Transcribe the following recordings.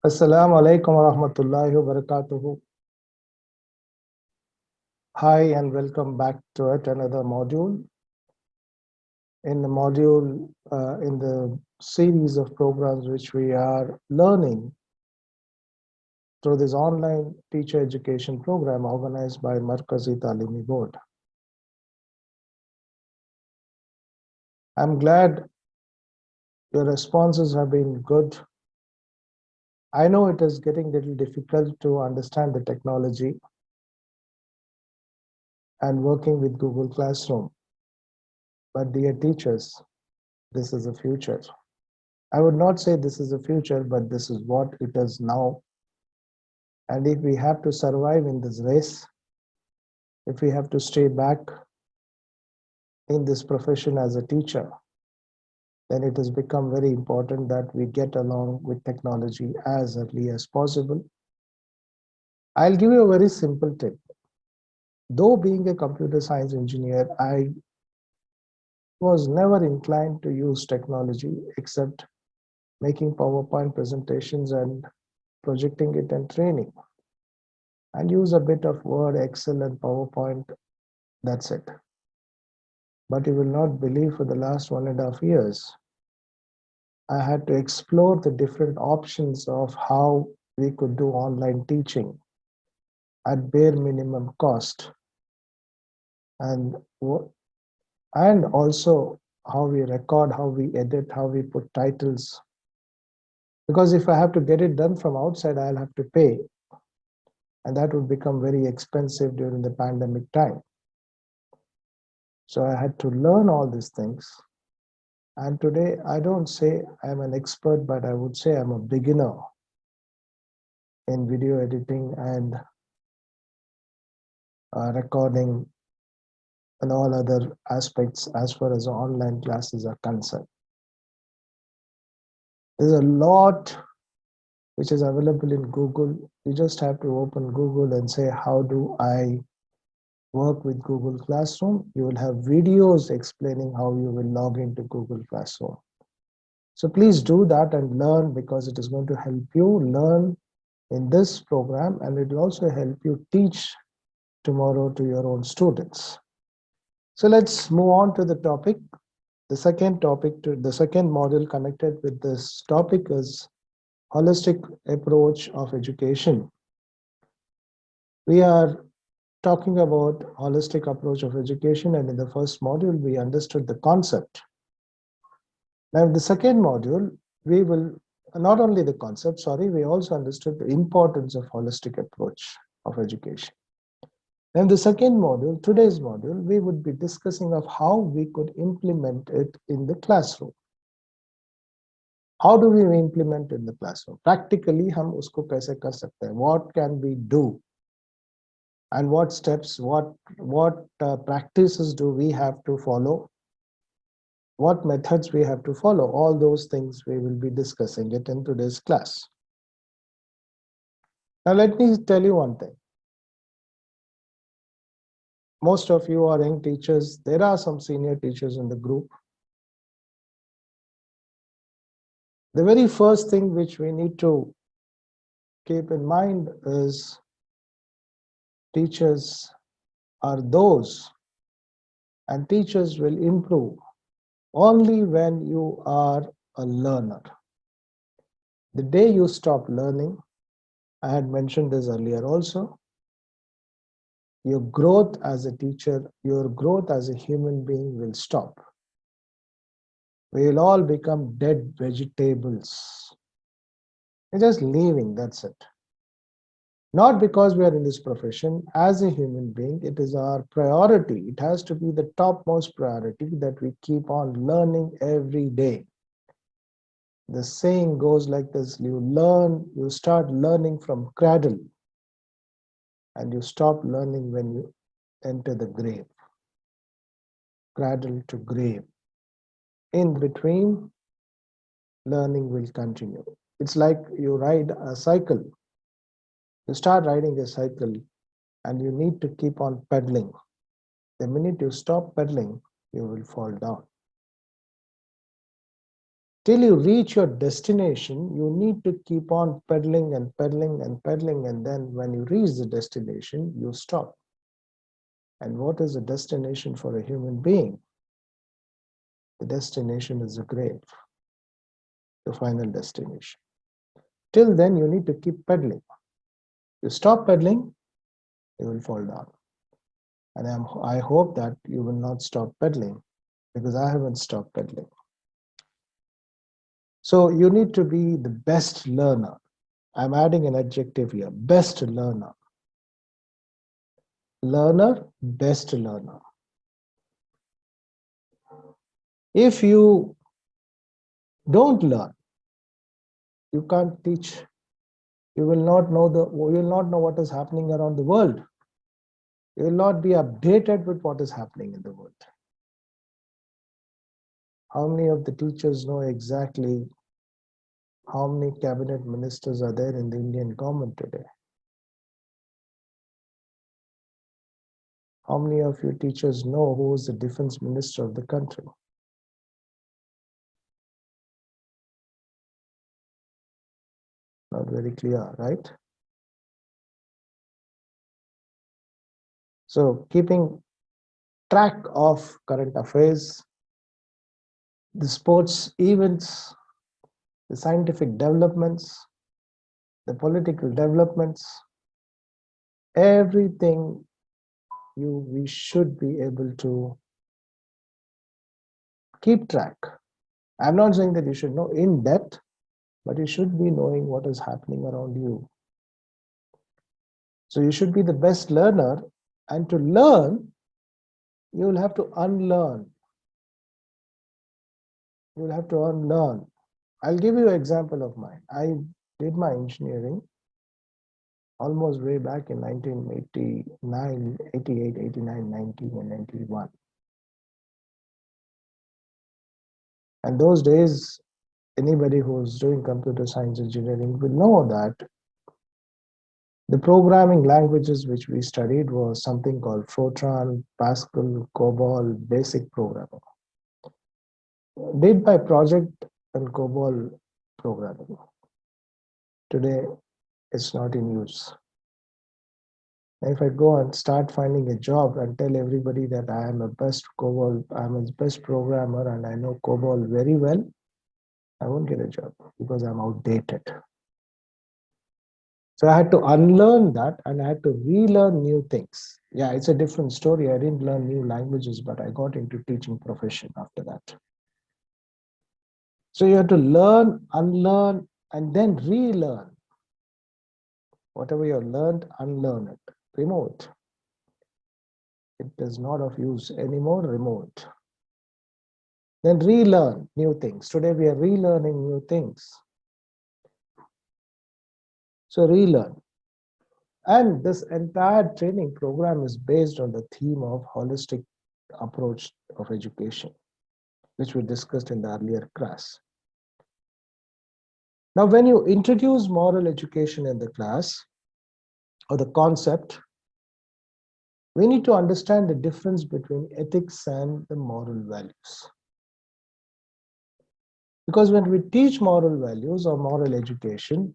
Assalamu alaikum wa rahmatullahi wa barakatuhu. Hi and welcome back to yet another module. In the series of programs which we are learning through this online teacher education program organized by Markazi Taleemi board. I'm glad your responses have been good. I know it is getting a little difficult to understand the technology and working with Google Classroom. But dear teachers, this is the future. I would not say this is the future, but this is what it is now. And if we have to survive in this race, if we have to stay back in this profession as a teacher, then it has become very important that we get along with technology as early as possible. I'll give you a very simple tip. Though being a computer science engineer, I was never inclined to use technology except making PowerPoint presentations and projecting it and training, and use a bit of Word, Excel, and PowerPoint. That's it. But you will not believe for the last 1.5 years, I had to explore the different options of how we could do online teaching at bare minimum cost, and also how we record, how we edit, how we put titles. Because if I have to get it done from outside, I'll have to pay, and that would become very expensive during the pandemic time. So I had to learn all these things. And today, I don't say I'm an expert, but I would say I'm a beginner in video editing and recording and all other aspects as far as online classes are concerned. There's a lot which is available in Google. You just have to open Google and say, how do I work with Google Classroom? You will have videos explaining how you will log into Google Classroom. So please do that and learn, because it is going to help you learn in this program, and it will also help you teach tomorrow to your own students. So let's move on to the topic. The second module connected with this topic is holistic approach of education. We are talking about holistic approach of education, and in the first module, we understood the concept. Now, in the second module, we will not only the concept, we also understood the importance of holistic approach of education. In the second module, today's module, we would be discussing of how we could implement it in the classroom. How do we implement in the classroom? Practically, हम उसको कैसे कर सकते हैं? What can we do? And what steps, what practices do we have to follow? What methods we have to follow? All those things we will be discussing it in today's class. Now, let me tell you one thing. Most of you are young teachers. There are some senior teachers in the group. The very first thing which we need to keep in mind is teachers are those, and teachers will improve only when you are a learner. The day you stop learning, I had mentioned this earlier also, your growth as a teacher, your growth as a human being will stop. We will all become dead vegetables. We're just leaving, that's it. Not because we are in this profession. As a human being, it is our priority. It has to be the topmost priority that we keep on learning every day. The saying goes like this: you start learning from cradle, and you stop learning when you enter the grave. Cradle to grave. In between, learning will continue. It's like you ride a cycle. You start riding a cycle and you need to keep on pedaling. The minute you stop pedaling, you will fall down. Till you reach your destination, you need to keep on pedaling and pedaling and pedaling, and then when you reach the destination, you stop. And what is the destination for a human being? The destination is the grave, the final destination. Till then, you need to keep pedaling. You stop pedaling, you will fall down. And I hope that you will not stop pedaling, because I haven't stopped pedaling. So you need to be the best learner. I'm adding an adjective here, best learner. Learner, best learner. If you don't learn, you can't teach. You will not know what is happening around the world. You will not be updated with what is happening in the world. How many of the teachers know exactly how many cabinet ministers are there in the Indian government today? How many of you teachers know who is the defense minister of the country? Not very clear, right? So keeping track of current affairs, the sports events, the scientific developments, the political developments, everything we should be able to keep track. I'm not saying that you should know in depth, but you should be knowing what is happening around you. So you should be the best learner, and to learn, you will have to unlearn. You will have to unlearn. I'll give you an example of mine. I did my engineering almost way back in 1989, 88, 89, 90, and 91. And those days, anybody who's doing computer science engineering will know that the programming languages which we studied was something called Fortran, Pascal, COBOL, basic programming. Did by project and COBOL programming. Today, it's not in use. If I go and start finding a job and tell everybody that I am a best COBOL, I'm a best programmer and I know COBOL very well, I won't get a job because I'm outdated. So I had to unlearn that and I had to relearn new things. Yeah, it's a different story. I didn't learn new languages, but I got into teaching profession after that. So you have to learn, unlearn, and then relearn. Whatever you have learned, unlearn it, remove it. It is not of use anymore, remove it. Then relearn new things. Today we are relearning new things. So relearn. And this entire training program is based on the theme of holistic approach of education, which we discussed in the earlier class. Now, when you introduce moral education in the class or the concept, we need to understand the difference between ethics and the moral values. Because when we teach moral values or moral education,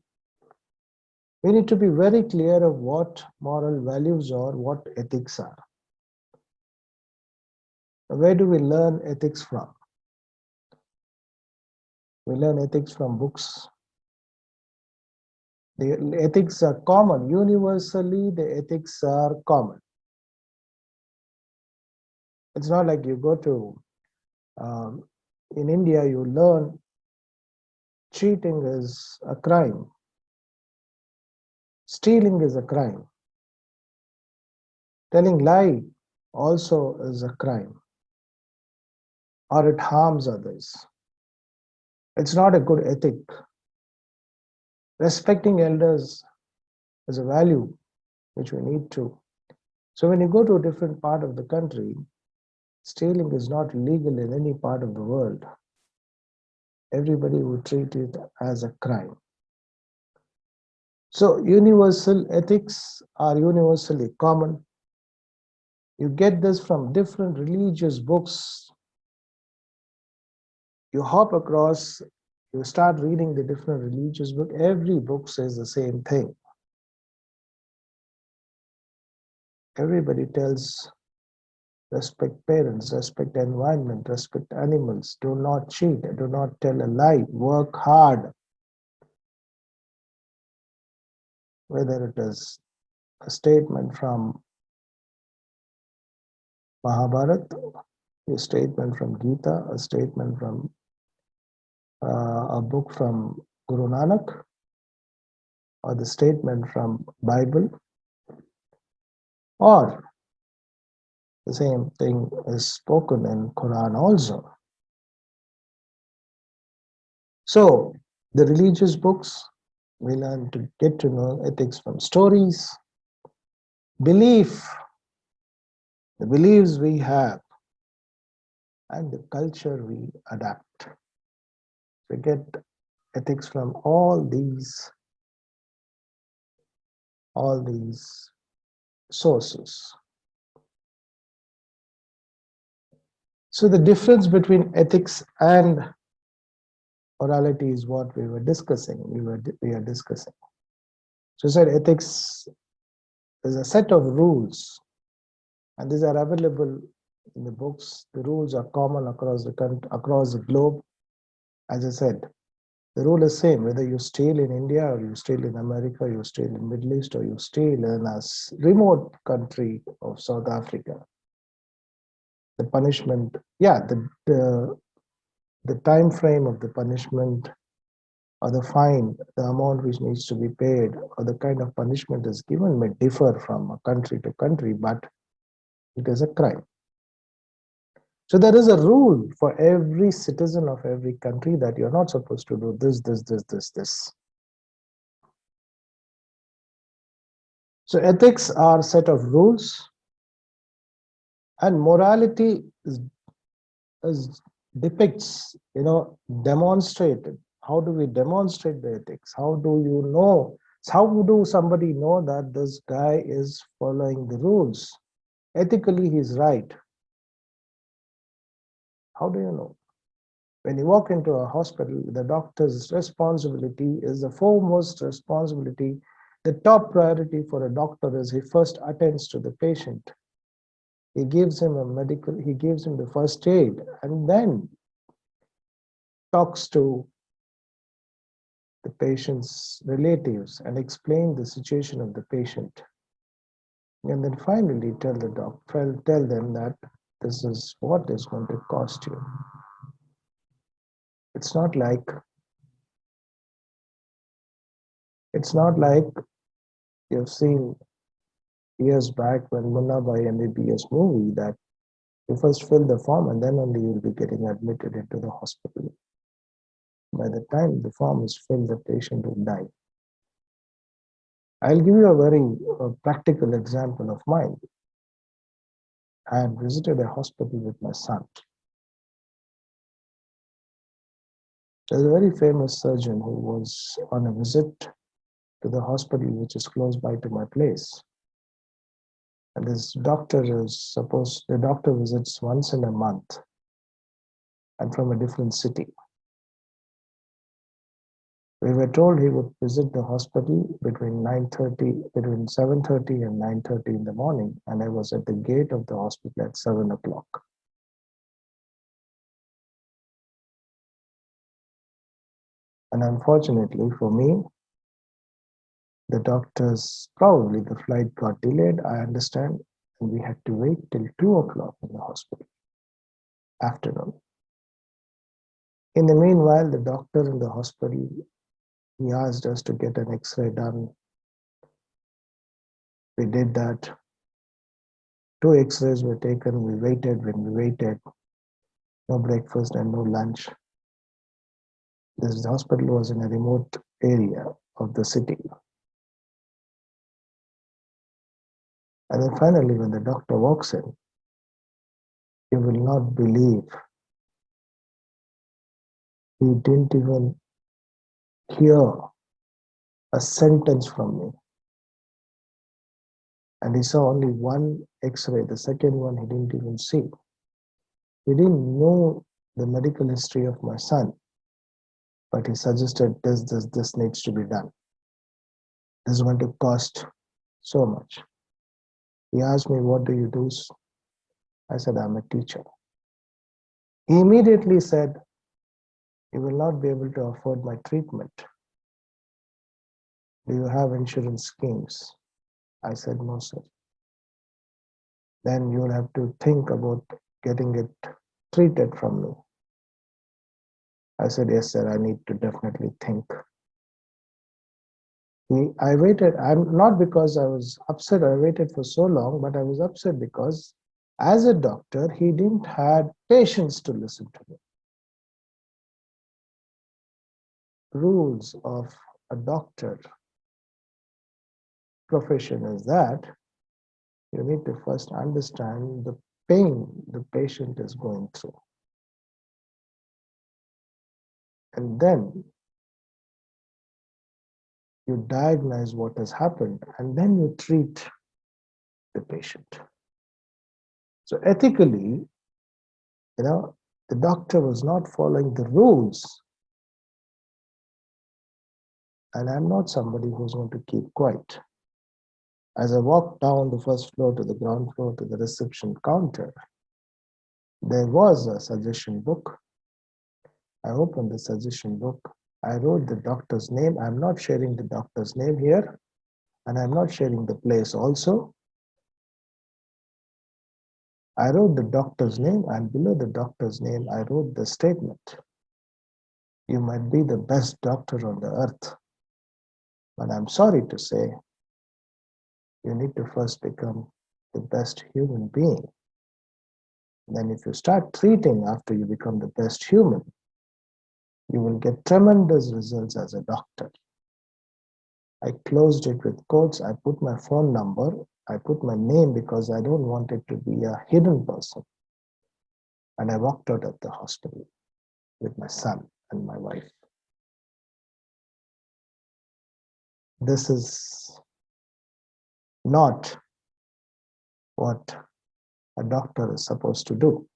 we need to be very clear of what moral values are, what ethics are. Where do we learn ethics from? We learn ethics from books. The ethics are common. Universally, the ethics are common. It's not like you go to, in India, you learn cheating is a crime. Stealing is a crime. Telling lie also is a crime, or it harms others. It's not a good ethic. Respecting elders is a value which we need to. So when you go to a different part of the country, stealing is not legal in any part of the world. Everybody would treat it as a crime. So universal ethics are universally common. You get this from different religious books. You hop across You start reading the different religious book, every book says the same thing. Everybody tells respect parents, respect environment, respect animals, do not cheat, do not tell a lie, work hard. Whether it is a statement from Mahabharata, a statement from Gita, a statement from a book from Guru Nanak, or the statement from Bible, or the same thing is spoken in Quran also. So the religious books, we learn to get to know ethics from stories, belief, the beliefs we have, and the culture we adapt. We get ethics from all these sources. So the difference between ethics and morality is what we were discussing. We are discussing. So I said ethics is a set of rules, and these are available in the books. The rules are common across the globe. As I said, the rule is same whether you steal in India or you steal in America, you steal in Middle East, or you steal in a remote country of South Africa. The punishment, yeah, the time frame of the punishment, or the fine, the amount which needs to be paid, or the kind of punishment is given may differ from country to country, but it is a crime. So there is a rule for every citizen of every country that you're not supposed to do this, this, this, this, this. So ethics are a set of rules, and morality is depicts, demonstrated. How do we demonstrate the ethics? How do you know? How do somebody know that this guy is following the rules? Ethically, he's right. How do you know? When you walk into a hospital, the doctor's responsibility is the foremost responsibility. The top priority for a doctor is he first attends to the patient. He gives him he gives him the first aid, and then talks to the patient's relatives and explain the situation of the patient. And then finally tell them that this is what is going to cost you. It's not like you've seen years back when Munna by MTB-Online movie that you first fill the form and then only you'll be getting admitted into the hospital. By the time the form is filled, the patient will die. I'll give you a very practical example of mine. I had visited a hospital with my son. There's a very famous surgeon who was on a visit to the hospital which is close by to my place. And the doctor visits once in a month and from a different city. We were told he would visit the hospital between 7:30 and 9:30 in the morning, and I was at the gate of the hospital at 7 o'clock. And unfortunately for me, probably the flight got delayed, I understand, and we had to wait till 2 o'clock in the hospital, afternoon. In the meanwhile, the doctor in the hospital, he asked us to get an X-ray done. We did that. 2 X-rays were taken. We waited. When we waited, no breakfast and no lunch. This hospital was in a remote area of the city. And then finally, when the doctor walks in, you will not believe he didn't even hear a sentence from me. And he saw only one X-ray. The second one he didn't even see. He didn't know the medical history of my son. but he suggested this needs to be done. This is going to cost so much. He asked me, what do you do? I said, I'm a teacher. He immediately said, you will not be able to afford my treatment. Do you have insurance schemes? I said, no, sir. Then you will have to think about getting it treated from me. I said, yes, sir, I need to definitely think. I waited, I'm not because I was upset, I waited for so long, but I was upset because as a doctor, he didn't have patience to listen to me. Rules of a doctor profession is that you need to first understand the pain the patient is going through. And then you diagnose what has happened, and then you treat the patient. So ethically, the doctor was not following the rules. And I'm not somebody who's going to keep quiet. As I walked down the first floor to the ground floor to the reception counter, there was a suggestion book. I opened the suggestion book. I wrote the doctor's name. I'm not sharing the doctor's name here, and I'm not sharing the place also. I wrote the doctor's name, and below the doctor's name, I wrote the statement. You might be the best doctor on the earth, but I'm sorry to say, you need to first become the best human being. Then if you start treating after you become the best human, you will get tremendous results as a doctor. I closed it with quotes. I put my phone number. I put my name because I don't want it to be a hidden person. And I walked out of the hospital with my son and my wife. This is not what a doctor is supposed to do.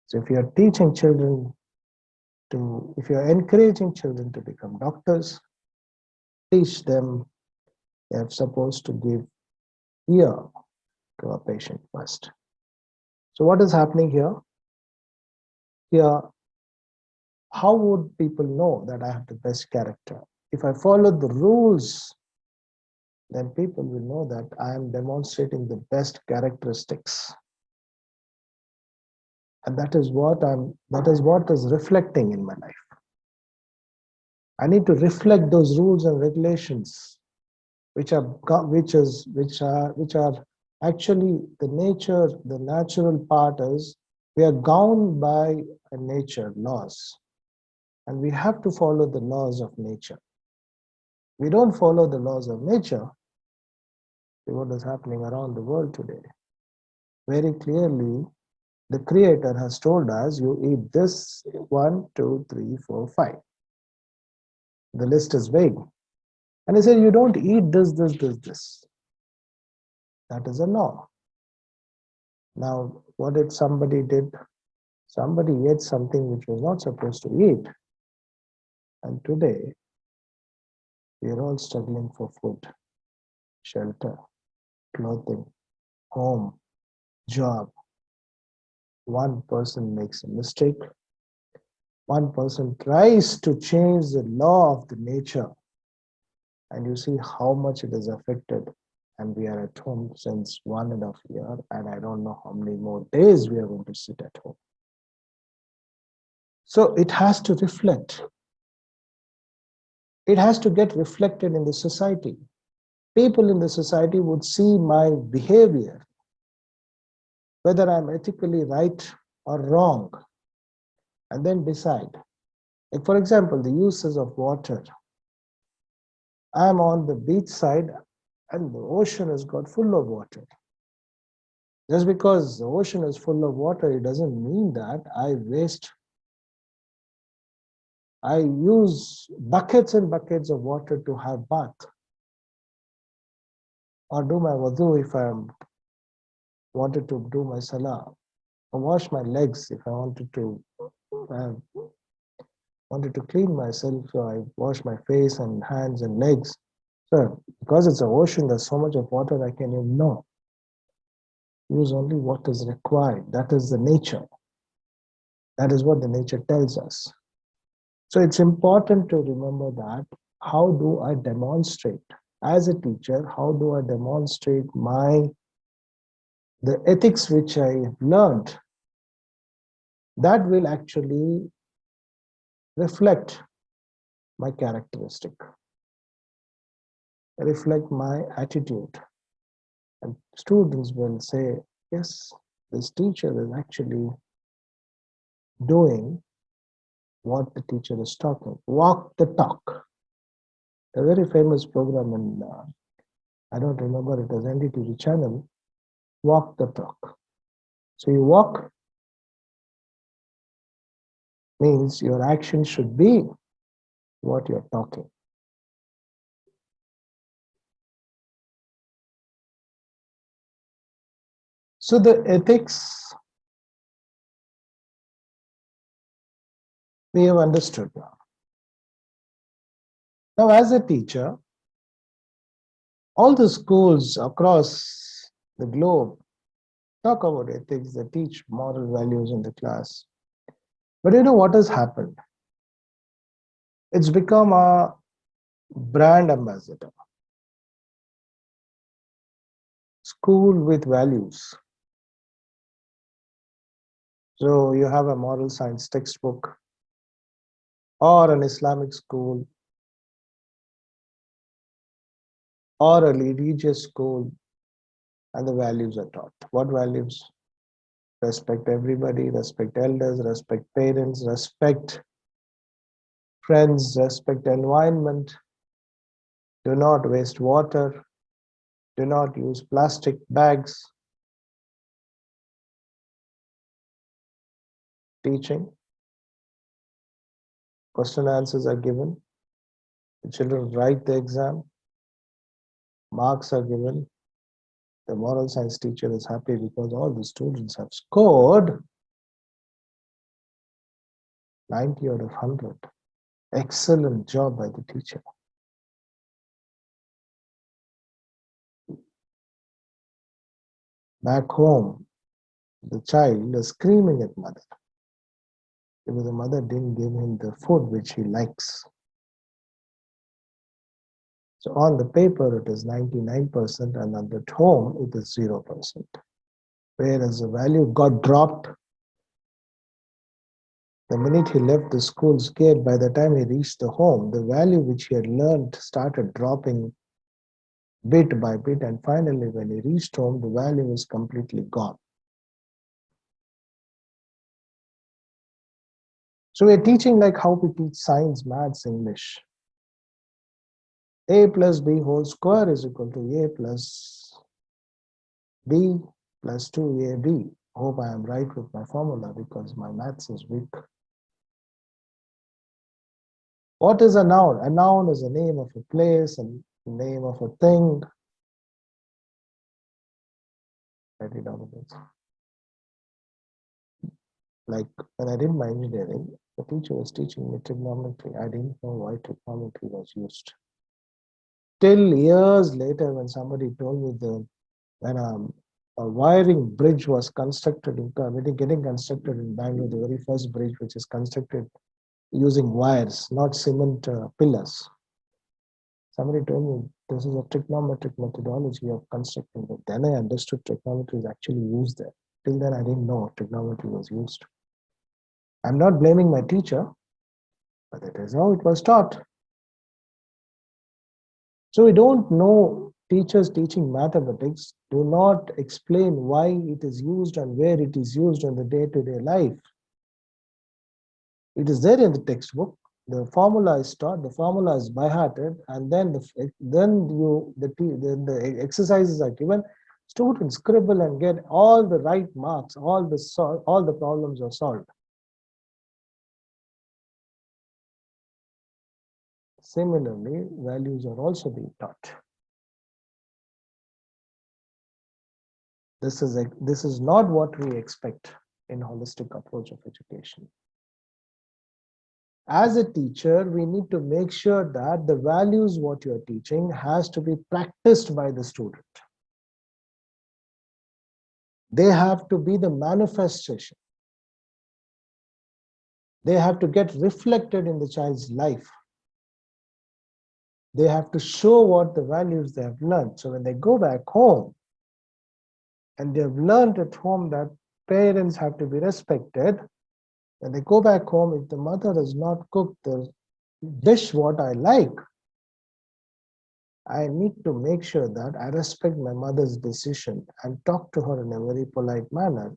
So if you're teaching children if you're encouraging children to become doctors, teach them they're supposed to give ear to a patient first. So what is happening here? Here, how would people know that I have the best character? If I follow the rules, then people will know that I am demonstrating the best characteristics. And that is what is reflecting in my life. I need to reflect those rules and regulations, which are actually the natural part is we are bound by a nature laws, and we have to follow the laws of nature. We don't follow the laws of nature. See what is happening around the world today. Very clearly, the Creator has told us, you eat this 1, 2, 3, 4, 5. The list is vague. And he said, you don't eat this. That is a law. Now, what if somebody did? Somebody ate something which was not supposed to eat. And today, we are all struggling for food, shelter, clothing, home, job. One person makes a mistake. One person tries to change the law of the nature. And you see how much it is affected. And we are at home since 1.5 years, and I don't know how many more days we are going to sit at home. So it has to reflect. It has to get reflected in the society. People in the society would see my behavior, whether I'm ethically right or wrong, and then decide. Like for example, the uses of water. I'm on the beach side and the ocean has got full of water. Just because the ocean is full of water, it doesn't mean that I use buckets and buckets of water to have bath or do my wudu if I wanted to do my salah, or wash my legs if I wanted to wanted to clean myself, so I wash my face and hands and legs. So, because it's an ocean, there's so much of water I can even know. Use only what is required. That is the nature. That is what the nature tells us. So it's important to remember that how do I demonstrate as a teacher, how do I demonstrate the ethics which I have learned that will actually reflect my characteristic, reflect my attitude. And students will say, yes, this teacher is actually doing what the teacher is talking. Walk the talk. A very famous program in, I don't remember it as NDTV channel, Walk the Talk. So you walk means your action should be what you're talking. So the ethics we have understood now. Now, as a teacher, all the schools across the globe talk about ethics, they teach moral values in the class. But you know what has happened? It's become a brand ambassador. School with values. So you have a moral science textbook or an Islamic school or a religious school, and the values are taught. What values? Respect everybody, respect elders, respect parents, respect friends, respect environment, do not waste water, do not use plastic bags. Teaching, question answers are given, the children write the exam, marks are given, the moral science teacher is happy because all the students have scored 90 out of 100. Excellent job by the teacher. Back home, the child is screaming at mother because the mother didn't give him the food which he likes. So on the paper it is 99% and at home it is 0%. Whereas the value got dropped the minute he left the school's gate. By the time he reached the home, the value which he had learned started dropping bit by bit, and finally when he reached home, the value was completely gone. So we're teaching like how we teach science, maths, English. A plus B whole square is equal to A plus B plus 2AB. Hope I am right with my formula because my maths is weak. What is a noun? A noun is a name of a place and name of a thing. Write it down. Like when I did my engineering, the teacher was teaching me trigonometry. I didn't know why trigonometry was used. Till years later, when somebody told me when a wiring bridge was constructed, getting constructed in Bangalore, the very first bridge which is constructed using wires, not cement pillars. Somebody told me this is a trigonometric methodology of constructing it. Then I understood trigonometry is actually used there. Till then, I didn't know trigonometry was used. I'm not blaming my teacher, but that is how it was taught. So we don't know teachers teaching mathematics do not explain why it is used and where it is used in the day-to-day life. It is there in the textbook. The formula is taught, the formula is by-hearted, and then the exercises are given. Students scribble and get all the right marks. All the problems are solved. Similarly, values are also being taught. This is not what we expect in holistic approach of education. As a teacher, we need to make sure that the values what you're teaching has to be practiced by the student. They have to be the manifestation. They have to get reflected in the child's life. They have to show what the values they have learned. So when they go back home and they have learned at home that parents have to be respected, when they go back home, if the mother does not cook the dish what I like, I need to make sure that I respect my mother's decision and talk to her in a very polite manner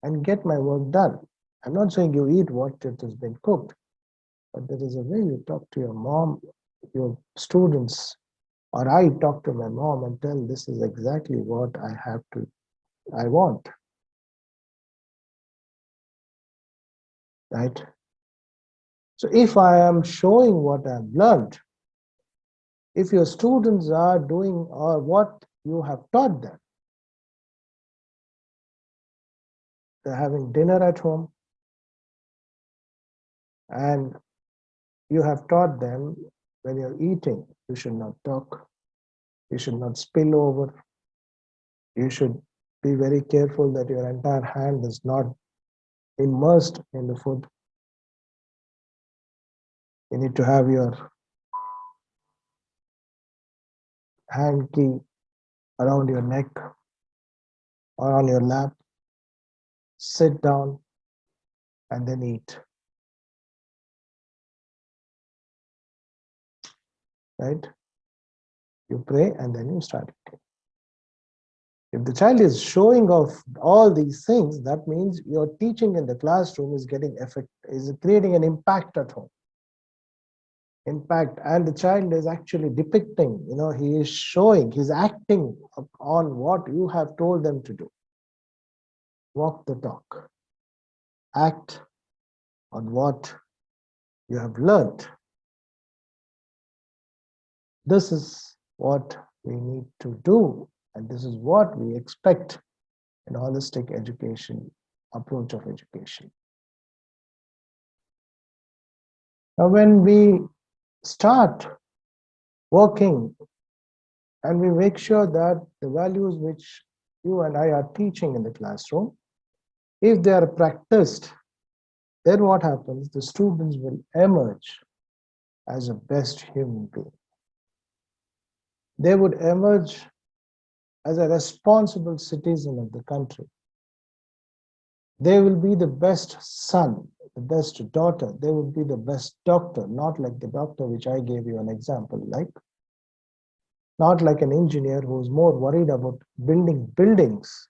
and get my work done. I'm not saying you eat what it has been cooked, but there is a way you talk to your mom, your students, or I talk to my mom and tell this is exactly what I want, right? So if I am showing what I've learned, if your students are doing or what you have taught them, they're having dinner at home and you have taught them when you're eating, you should not talk, you should not spill over, you should be very careful that your entire hand is not immersed in the food. You need to have your hanky around your neck or on your lap, sit down and then eat, right? You pray and then you start eating. If the child is showing off all these things, that means your teaching in the classroom is getting effect, is creating an impact at home. Impact, and the child is actually depicting, he is showing, he's acting on what you have told them to do. Walk the talk. Act on what you have learned. This is what we need to do, and this is what we expect in holistic education, approach of education. Now, when we start working and we make sure that the values which you and I are teaching in the classroom, if they are practiced, then what happens? The students will emerge as a best human being. They would emerge as a responsible citizen of the country. They will be the best son, the best daughter. They will be the best doctor, not like the doctor which I gave you an example, like not like an engineer who is more worried about building buildings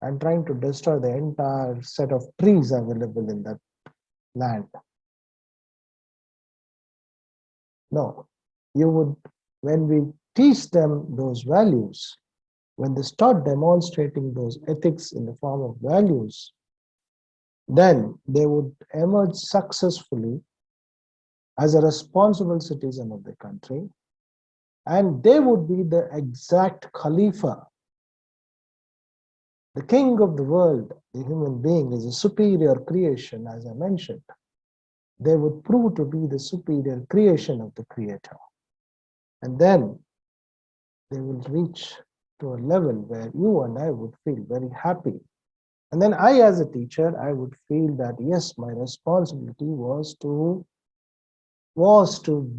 and trying to destroy the entire set of trees available in that land. No, you would, when we teach them those values, when they start demonstrating those ethics in the form of values, then they would emerge successfully as a responsible citizen of the country, and they would be the exact Khalifa. The king of the world, the human being, is a superior creation, as I mentioned. They would prove to be the superior creation of the Creator. And then they will reach to a level where you and I would feel very happy. And then I, as a teacher, I would feel that, yes, my responsibility was to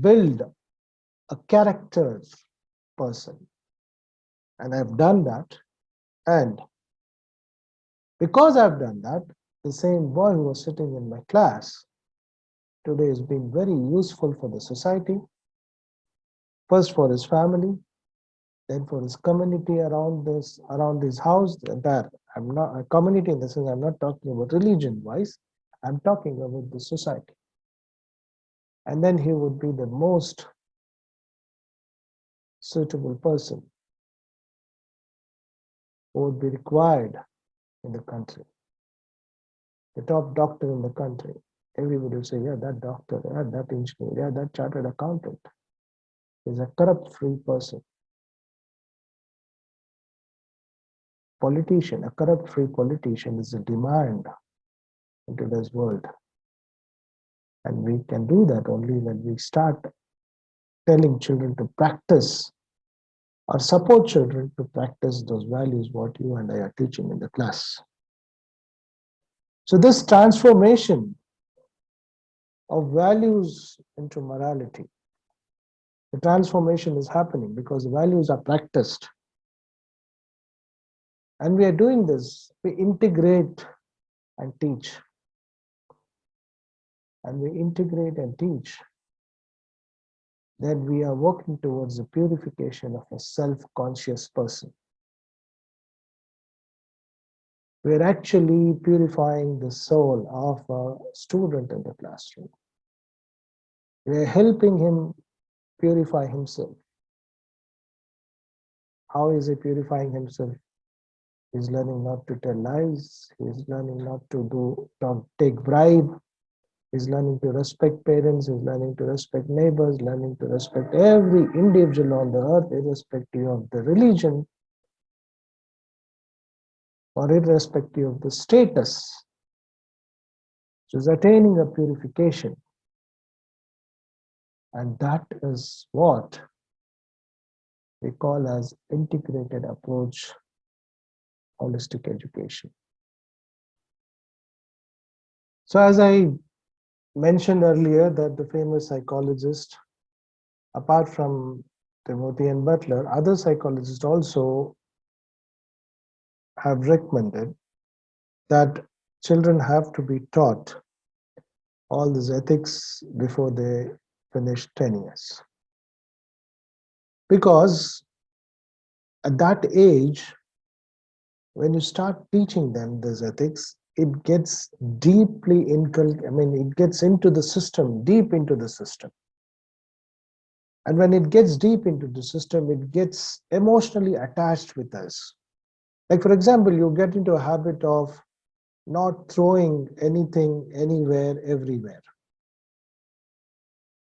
build a character person. And I've done that. And because I've done that, the same boy who was sitting in my class today has been very useful for the society, first for his family, then for his community around his house. That I'm not a community in the sense I'm not talking about religion wise, I'm talking about the society. And then he would be the most suitable person who would be required in the country, the top doctor in the country. Everybody would say, yeah, that doctor, yeah, that engineer, yeah, that chartered accountant is a corrupt-free person. Politician, a corrupt-free politician is a demand in today's world. And we can do that only when we start telling children to practice or support children to practice those values what you and I are teaching in the class. So this transformation of values into morality, the transformation is happening because the values are practiced. And we are doing this, we integrate and teach. And we integrate and teach that we are working towards the purification of a self-conscious person. We are actually purifying the soul of a student in the classroom. We are helping him purify himself. How is he purifying himself? He's learning not to tell lies. He's learning not to take bribe. He's learning to respect parents. He's learning to respect neighbors, learning to respect every individual on the earth, irrespective of the religion or irrespective of the status. So he's attaining a purification. And that is what we call as integrated approach holistic education. So as I mentioned earlier that the famous psychologist, apart from Timothy and Butler, other psychologists also have recommended that children have to be taught all these ethics before they finish 10 years. Because at that age, when you start teaching them these ethics, it gets deeply inculcated, it gets into the system, deep into the system. And when it gets deep into the system, it gets emotionally attached with us. Like, for example, you get into a habit of not throwing anything anywhere, everywhere.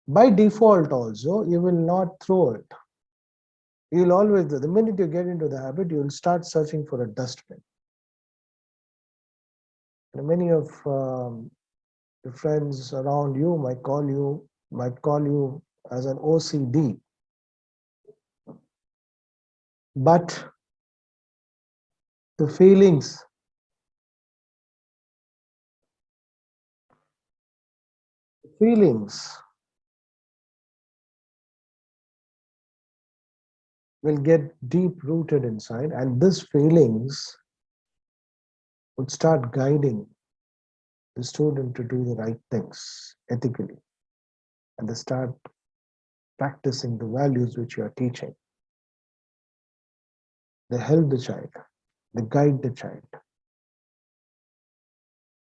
By default also, you will not throw it. You'll always, the minute you get into the habit, you'll start searching for a dustbin. And many of the friends around you might call you as an OCD. But the feelings will get deep rooted inside, and these feelings would start guiding the student to do the right things ethically, and they start practicing the values which you are teaching. They help the child, they guide the child.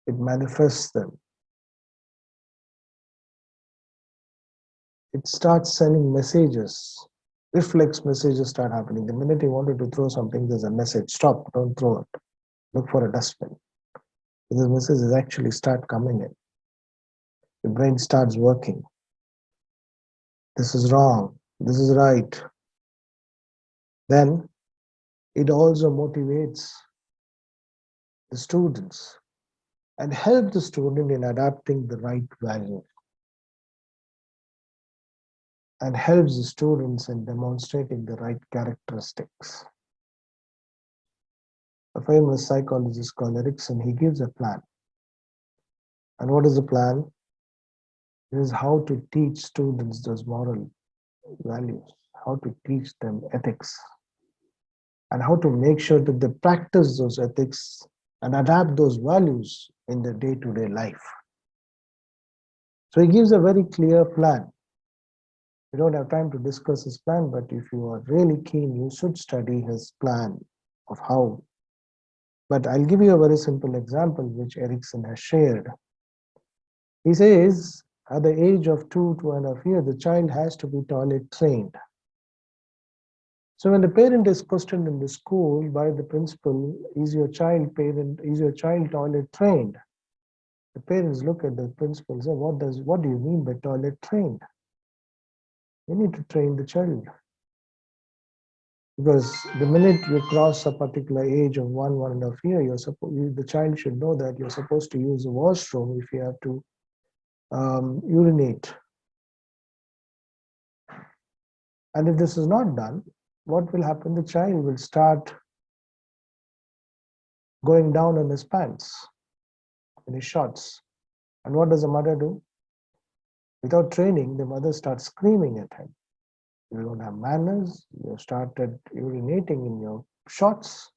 It manifests them. It starts sending messages. Reflex messages start happening. The minute you wanted to throw something, there's a message. Stop, don't throw it. Look for a dustbin. These messages actually start coming in. The brain starts working. This is wrong. This is right. Then it also motivates the students and help the student in adapting the right value, and helps the students in demonstrating the right characteristics. A famous psychologist called Erickson, he gives a plan. And what is the plan? It is how to teach students those moral values, how to teach them ethics, and how to make sure that they practice those ethics and adapt those values in their day-to-day life. So he gives a very clear plan. We don't have time to discuss his plan, but if you are really keen, you should study his plan of how. But I'll give you a very simple example which Erickson has shared. He says at the age of 2.5 years, the child has to be toilet trained. So when the parent is questioned in the school by the principal, is your child toilet trained? The parents look at the principal and say, what do you mean by toilet trained? You need to train the child. Because the minute you cross a particular age of 1.5 years, the child should know that you're supposed to use the washroom if you have to urinate. And if this is not done, what will happen? The child will start going down in his pants, in his shorts. And what does the mother do? Without training, the mother starts screaming at him. You don't have manners. You started urinating in your shorts.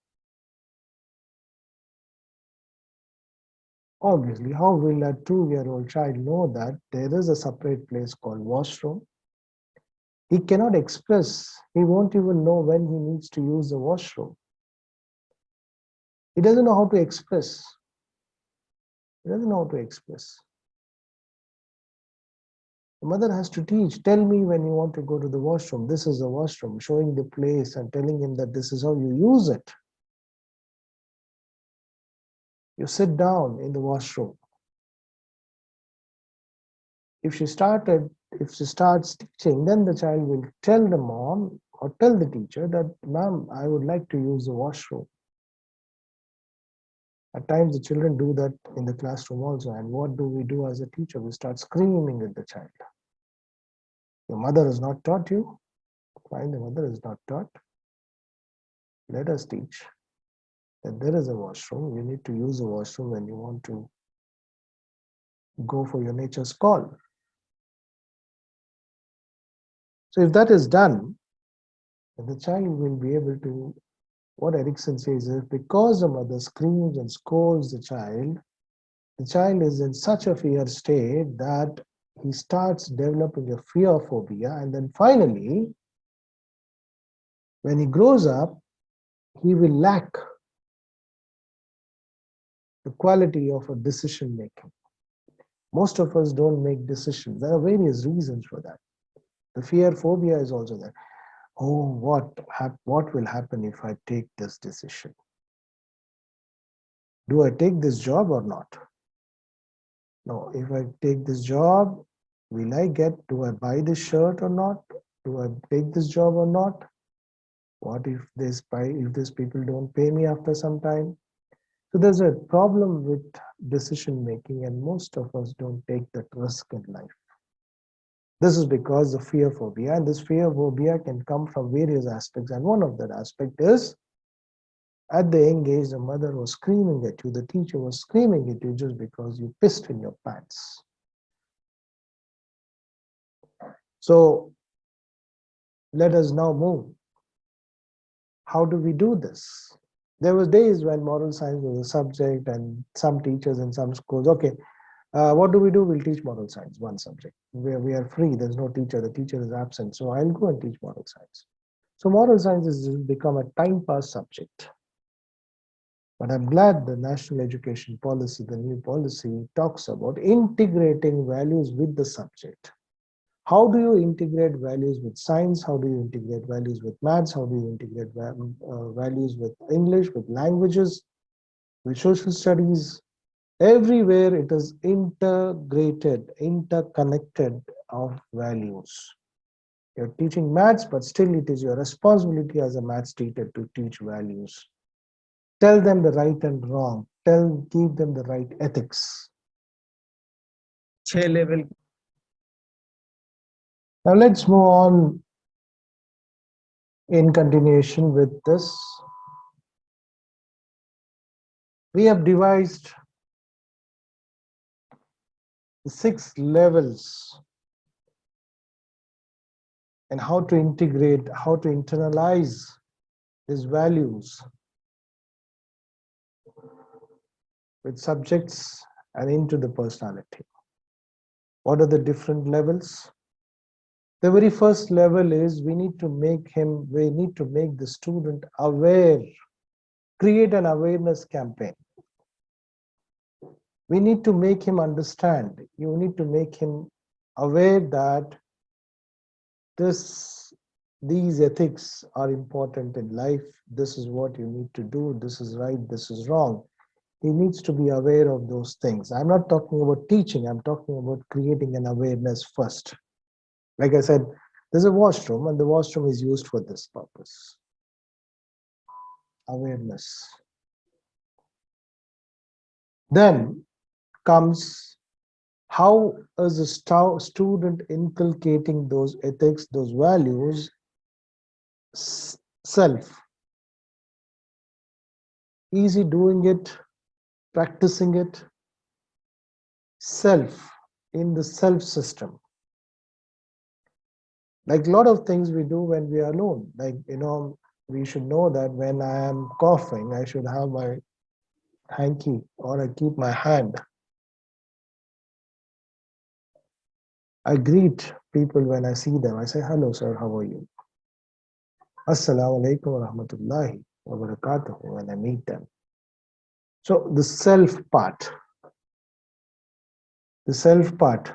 Obviously, how will a 2-year-old child know that there is a separate place called washroom? He cannot express. He won't even know when he needs to use the washroom. He doesn't know how to express. He doesn't know how to express. The mother has to teach. Tell me when you want to go to the washroom. This is the washroom, showing the place and telling him that this is how you use it. You sit down in the washroom. If she starts teaching, then the child will tell the mom or tell the teacher that, ma'am, I would like to use the washroom. At times, the children do that in the classroom also. And what do we do as a teacher? We start screaming at the child. Your mother has not taught you. Fine, the mother is not taught. Let us teach that there is a washroom. You need to use the washroom when you want to go for your nature's call. So if that is done, the child will be able to, what Erickson says is, because the mother screams and scolds the child is in such a fear state that he starts developing a fear phobia, and then finally, when he grows up, he will lack the quality of a decision making. Most of us don't make decisions. There are various reasons for that. The fear phobia is also there. Oh, what will happen if I take this decision? Do I take this job or not? No, if I take this job, do I buy this shirt or not? Do I take this job or not? What if these people don't pay me after some time? So there's a problem with decision making, and most of us don't take that risk in life. This is because of fear phobia, and this fear phobia can come from various aspects. And one of that aspect is, at the young age, the mother was screaming at you, the teacher was screaming at you just because you pissed in your pants. So let us now move. How do we do this? There were days when moral science was a subject, and some teachers in some schools, okay, what do? We'll teach moral science, one subject. We are free, there's no teacher, the teacher is absent, so I'll go and teach moral science. So moral science has become a time pass subject. But I'm glad the national education policy, the new policy, talks about integrating values with the subject. How do you integrate values with science? How do you integrate values with maths? How do you integrate values with English, with languages, with social studies? Everywhere it is integrated, interconnected of values. You're teaching maths, but still it is your responsibility as a maths teacher to teach values. Tell them the right and wrong. Give them the right ethics. 6 level. Now let's move on in continuation with this. We have devised 6 levels and how to integrate, how to internalize these values with subjects and into the personality. What are the different levels? The very first level is we need to make the student aware, create an awareness campaign. We need to make him understand. You need to make him aware that these ethics are important in life. This is what you need to do. This is right. This is wrong. He needs to be aware of those things. I'm not talking about teaching. I'm talking about creating an awareness first. Like I said, there's a washroom, and the washroom is used for this purpose. Awareness. Then comes How is a student inculcating those ethics, those values, self? Easy doing it, practicing it, self, in the self system. Like a lot of things we do when we are alone. Like, we should know that when I am coughing, I should have my hanky or I keep my hand. I greet people when I see them. I say, hello, sir, how are you? Assalamu alaikum wa rahmatullahi wa barakatuh when I meet them. So the self part, the self part,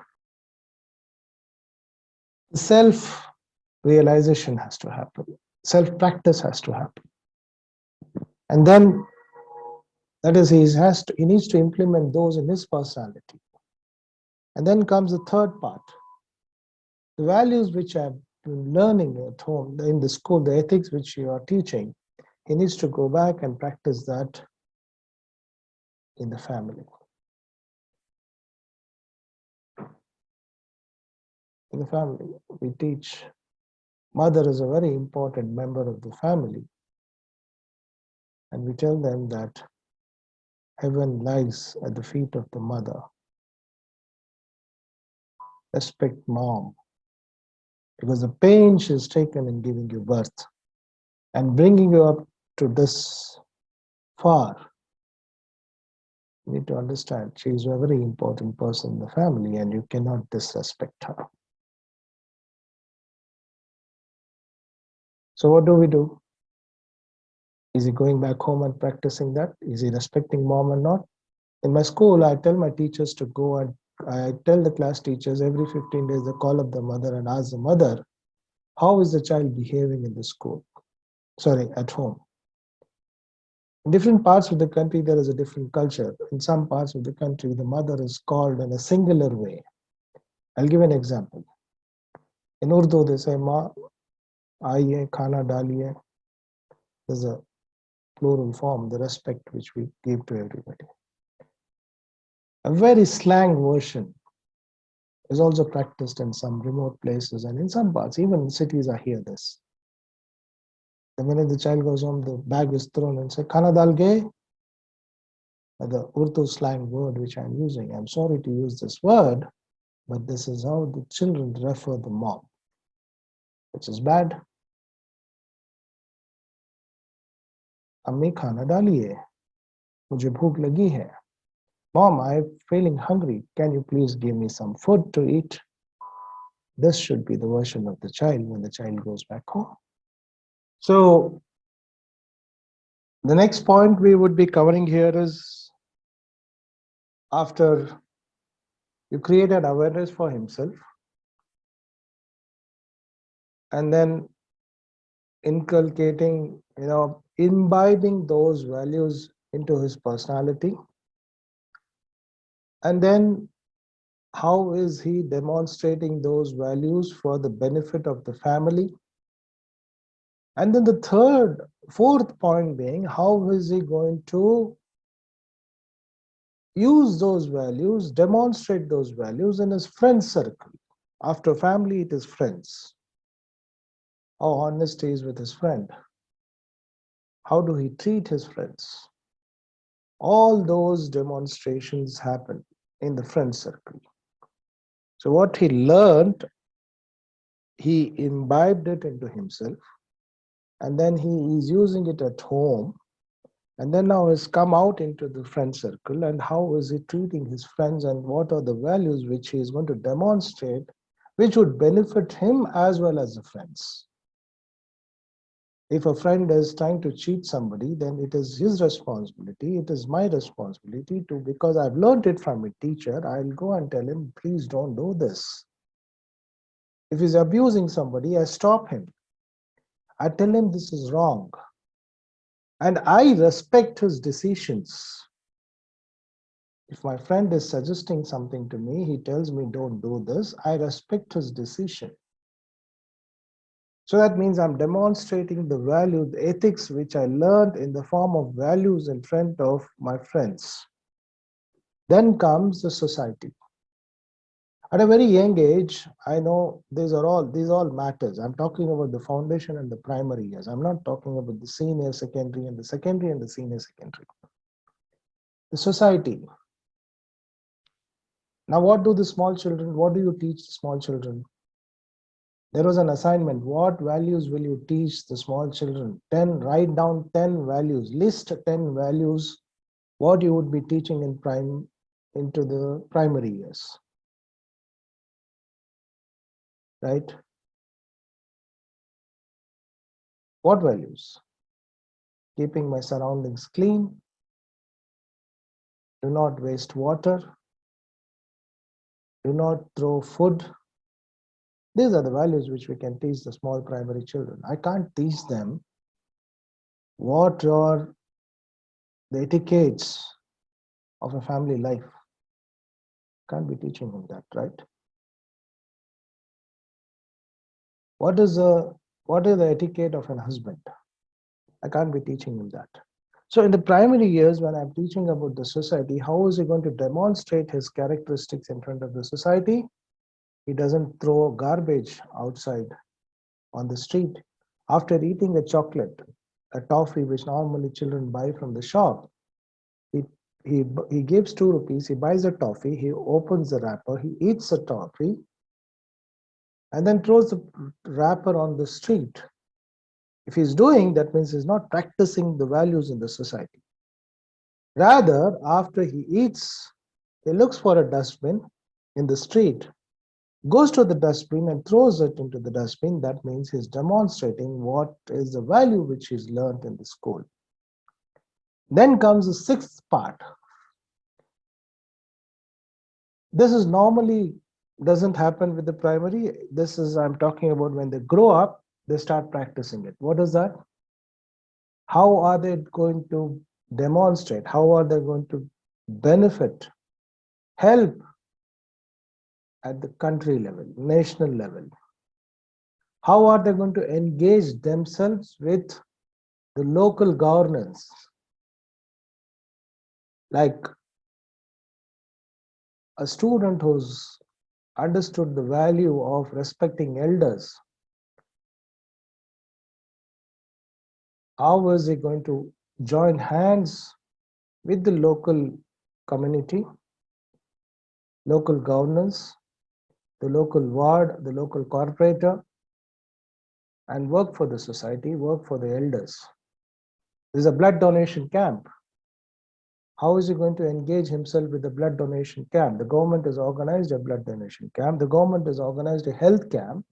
the self realization has to happen. Self practice has to happen. And then that is, he needs to implement those in his personality. And then comes the third part, the values which I've been learning at home, in the school, the ethics which you are teaching. He needs to go back and practice that in the family. In the family, we teach mother is a very important member of the family. And we tell them that heaven lies at the feet of the mother. Respect mom, because the pain she's taken in giving you birth and bringing you up to this far. You need to understand she is a very important person in the family and you cannot disrespect her. So what do we do? Is he going back home and practicing that? Is he respecting mom or not? In my school, I tell my teachers to go and I tell the class teachers every 15 days they call up the mother and ask the mother, how is the child behaving in the school? Sorry, at home. In different parts of the country, there is a different culture. In some parts of the country, the mother is called in a singular way. I'll give an example. In Urdu, they say, Ma, aiye, khana daliye. There's a plural form, the respect which we give to everybody. A very slang version is also practiced in some remote places and in some parts, even in cities, I hear this. The minute the child goes home, the bag is thrown and say, khana dal ge? The Urdu slang word which I'm using. I'm sorry to use this word, but this is how the children refer the mom, which is bad. Ammi khana daliye, mujhe bhook lagi hai. Mom, I'm feeling hungry. Can you please give me some food to eat? This should be the version of the child when the child goes back home. So the next point we would be covering here is, after you created awareness for himself and then inculcating, imbibing those values into his personality, and then how is he demonstrating those values for the benefit of the family? And then the fourth point being, how is he going to use those values, demonstrate those values in his friend circle? After family, it is friends. How honest he is with his friend. How do he treat his friends? All those demonstrations happen in the friend circle. So what he learned, he imbibed it into himself, and then he is using it at home, and then now has come out into the friend circle, and how is he treating his friends, and what are the values which he is going to demonstrate, which would benefit him as well as the friends. If a friend is trying to cheat somebody, then it is his responsibility, it is my responsibility to, because I've learned it from a teacher, I'll go and tell him, please don't do this. If he's abusing somebody, I stop him. I tell him this is wrong. And I respect his decisions. If my friend is suggesting something to me, he tells me don't do this, I respect his decision. So that means I'm demonstrating the value, the ethics which I learned in the form of values in front of my friends. Then comes the society. At a very young age, I know these all matters. I'm talking about the foundation and the primary years. I'm not talking about the senior secondary and the secondary and the senior secondary. The society. Now, what do the small children, what do you teach the small children? There was an assignment. What values will you teach the small children? 10, write down 10 values, list 10 values, what you would be teaching into the primary years, right? What values? Keeping my surroundings clean, do not waste water, do not throw food. These are the values which we can teach the small primary children. I can't teach them what are the etiquettes of a family life. Can't be teaching them that, right? What is the etiquette of an husband? I can't be teaching him that. So in the primary years, when I'm teaching about the society, how is he going to demonstrate his characteristics in front of the society? He doesn't throw garbage outside on the street. After eating a chocolate, a toffee which normally children buy from the shop, he, he gives 2 rupees, he buys a toffee, he opens the wrapper, he eats the toffee, and then throws the wrapper on the street. If he's doing, that means he's not practicing the values in the society. Rather, after he eats, he looks for a dustbin in the street, goes to the dustbin and throws it into the dustbin. That means he's demonstrating what is the value which he's learned in the school. Then comes the 6th part. This is normally doesn't happen with the primary. This is, I'm talking about when they grow up, they start practicing it. What is that? How are they going to demonstrate? How are they going to benefit, help at the country level, national level? How are they going to engage themselves with the local governance? Like a student who's understood the value of respecting elders, how is he going to join hands with the local community, local governance, the local ward, the local corporator, and work for the society, work for the elders? There's a blood donation camp. How is he going to engage himself with the blood donation camp? The government has organized a blood donation camp. The government has organized a health camp.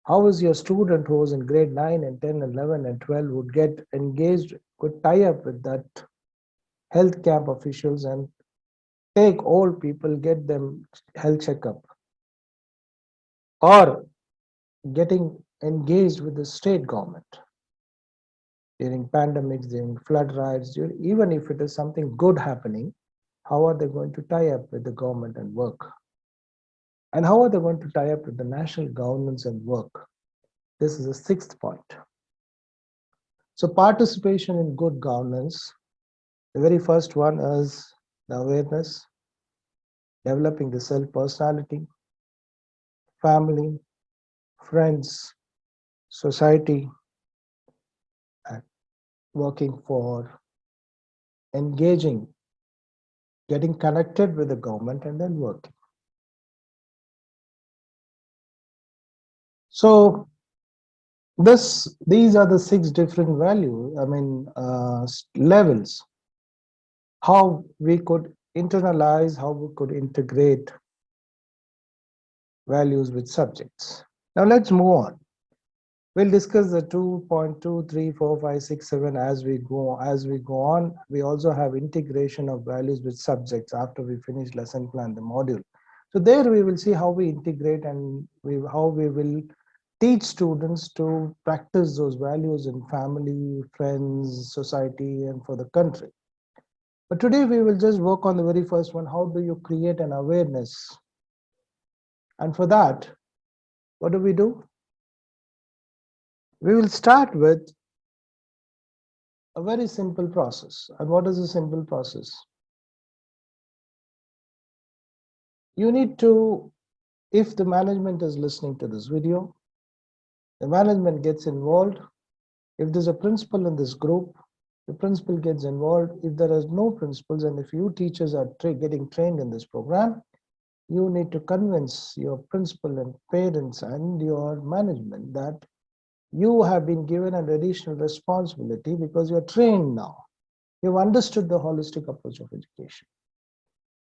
How is your student who was in grade 9 and 10 and 11 and 12 would get engaged, could tie up with that health camp officials and take old people, get them health checkup, or getting engaged with the state government during pandemics, during flood riots, even if it is something good happening, how are they going to tie up with the government and work? And how are they going to tie up with the national governance and work? This is the 6th point. So participation in good governance, the very first one is the awareness, developing the self-personality, family, friends, society, and working for engaging, getting connected with the government and then working. So these are the 6 different values, levels, how we could internalize, how we could integrate values with subjects. Now let's move on. We'll discuss the 2.2, 3, 4, 5, 6, 7 as we go on. We also have integration of values with subjects after we finish lesson plan, the module. So there we will see how we integrate and how we will teach students to practice those values in family, friends, society, and for the country. But today we will just work on the very first one. How do you create an awareness? And for that, what do? We will start with a very simple process. And what is a simple process? You need to, if the management is listening to this video, the management gets involved. If there's a principal in this group, the principal gets involved. If there are no principals and if you teachers are getting trained in this program, you need to convince your principal and parents and your management that you have been given an additional responsibility because you're trained now. You've understood the holistic approach of education.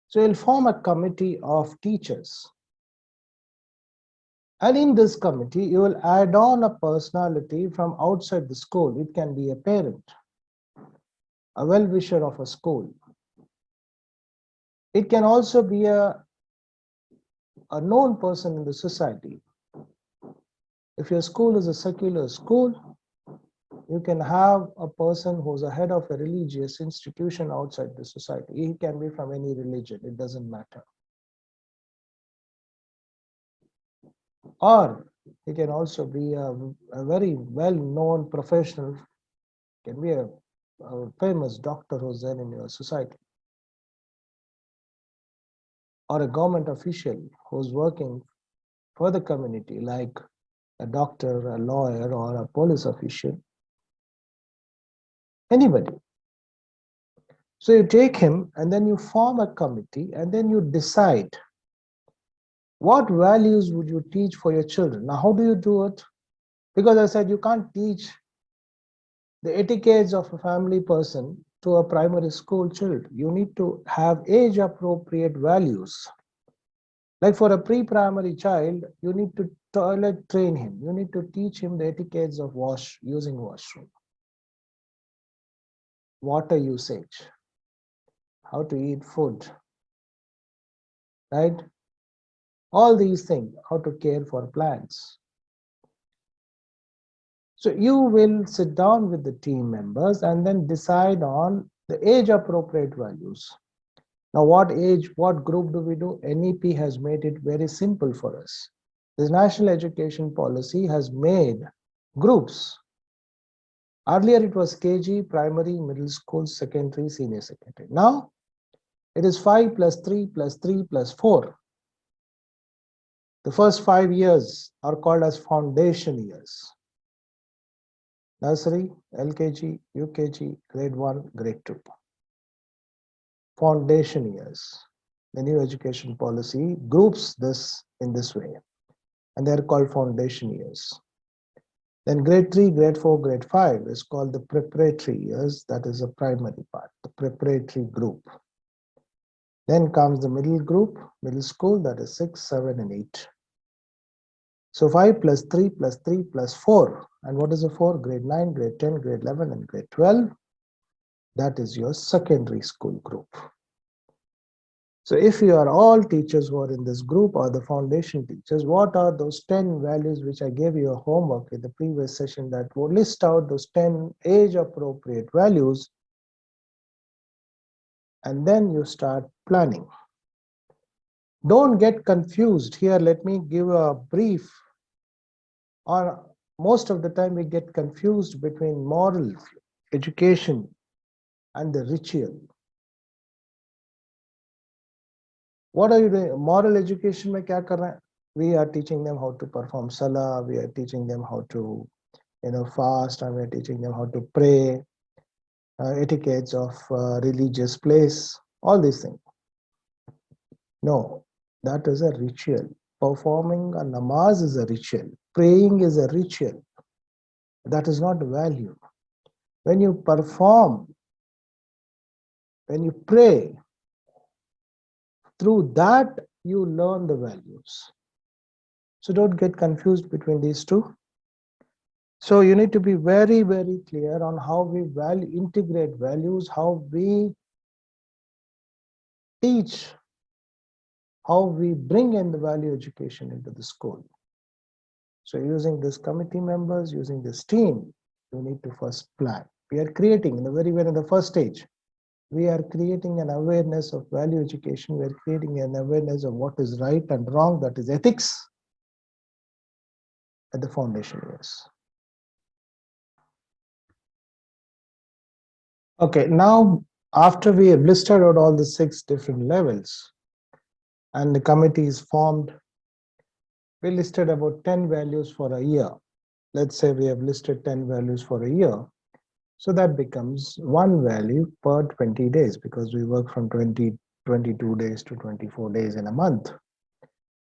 So you'll form a committee of teachers. And in this committee, you will add on a personality from outside the school. It can be a parent, a well-wisher of a school. It can also be a known person in the society. If your school is a secular school, you can have a person who's a head of a religious institution outside the society. He can be from any religion, it doesn't matter. Or he can also be a very well-known professional, can be a famous doctor who's there in your society. Or a government official who's working for the community, like a doctor, a lawyer, or a police official. Anybody. So you take him and then you form a committee and then you decide what values would you teach for your children. Now, how do you do it? Because I said you can't teach the etiquettes of a family person to a primary school child. You need to have age-appropriate values. Like for a pre-primary child, you need to toilet train him. You need to teach him the etiquettes of using washroom, water usage, how to eat food, right? All these things, how to care for plants. So you will sit down with the team members and then decide on the age-appropriate values. Now, what age, what group do we do? NEP has made it very simple for us. The National Education Policy has made groups. Earlier, it was KG, primary, middle school, secondary, senior secondary. Now, it is 5 plus 3 plus 3 plus 4. The first 5 years are called as foundation years. Nursery, LKG, UKG, grade 1, grade 2. Foundation years. The new education policy groups this in this way, and they are called foundation years. Then grade 3, grade 4, grade 5 is called the preparatory years. That is a primary part, the preparatory group. Then comes the middle group, middle school, that is 6, 7, and 8. So 5 plus 3 plus 3 plus 4. And what is the 4? Grade 9, grade 10, grade 11, and grade 12. That is your secondary school group. So if you are all teachers who are in this group or the foundation teachers, what are those 10 values which I gave you a homework in the previous session that will list out those 10 age-appropriate values, and then you start planning. Don't get confused. Here, let me give a brief. Or most of the time we get confused between moral education and the ritual. What are you doing? Moral education mein kya kar rahe hain? We are teaching them how to perform salah, we are teaching them how to fast, and we are teaching them how to pray, etiquettes of religious place, all these things. No, that is a ritual. Performing a namaz is a ritual. Praying is a ritual. That is not value. When you perform, when you pray, through that you learn the values. So don't get confused between these two. So you need to be very, very clear on how we integrate values, how we teach, how we bring in the value education into the school. So using this committee members, using this team, you need to first plan. We are creating in the first stage. We are creating an awareness of value education. We are creating an awareness of what is right and wrong, that is ethics, at the foundation years. Okay, now after we have listed out all the 6 different levels, and the committee is formed. We listed about 10 values for a year. Let's say we have listed 10 values for a year. So that becomes one value per 20 days because we work from 22 days to 24 days in a month.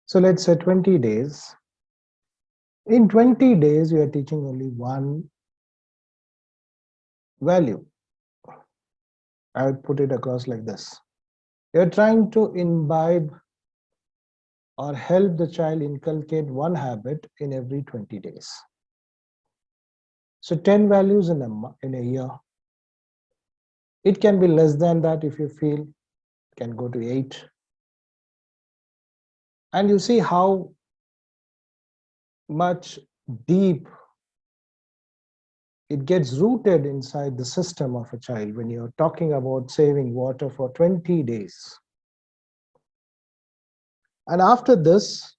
So let's say 20 days. In 20 days, you are teaching only one value. I would put it across like this. You're trying to imbibe or help the child inculcate one habit in every 20 days. So 10 values in a year. It can be less than that if you feel, it can go to 8. And you see how much deep it gets rooted inside the system of a child when you're talking about saving water for 20 days. And after this,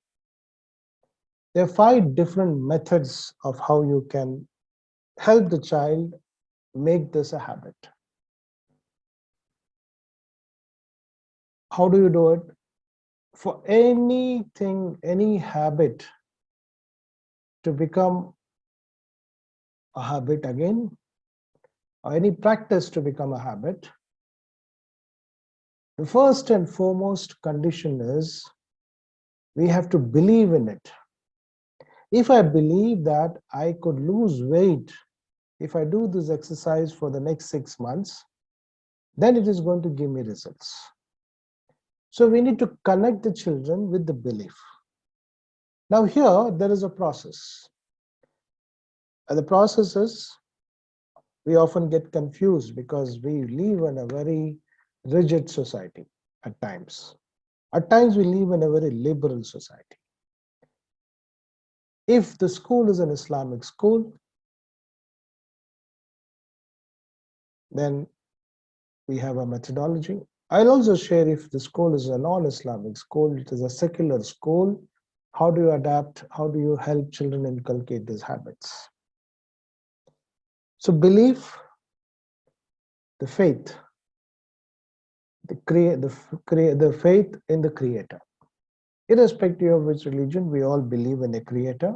there are 5 different methods of how you can help the child make this a habit. How do you do it? For anything, any habit to become a habit again, or any practice to become a habit, the first and foremost condition is we have to believe in it. If I believe that I could lose weight if I do this exercise for the next 6 months, then it is going to give me results. So we need to connect the children with the belief. Now here, there is a process. And the process is, we often get confused because we live in a very rigid society at times. At times we live in a very liberal society. If the school is an Islamic school, then we have a methodology. I'll also share if the school is a non-Islamic school, it is a secular school, how do you adapt, how do you help children inculcate these habits? So belief, the faith, the faith in the Creator. Irrespective of which religion, we all believe in a Creator.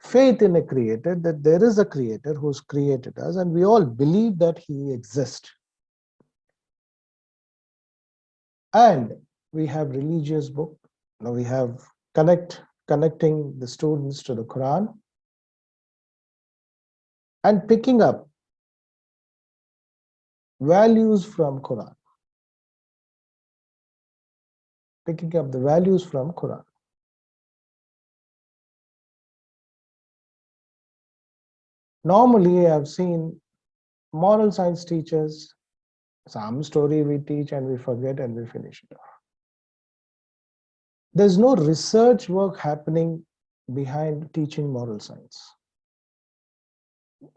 Faith in a Creator, that there is a Creator who's created us, and we all believe that He exists. And we have religious book. Now we have connecting the students to the Quran and picking up values from Quran. Picking up the values from Quran. Normally, I've seen moral science teachers, some story we teach and we forget and we finish it off. There's no research work happening behind teaching moral science,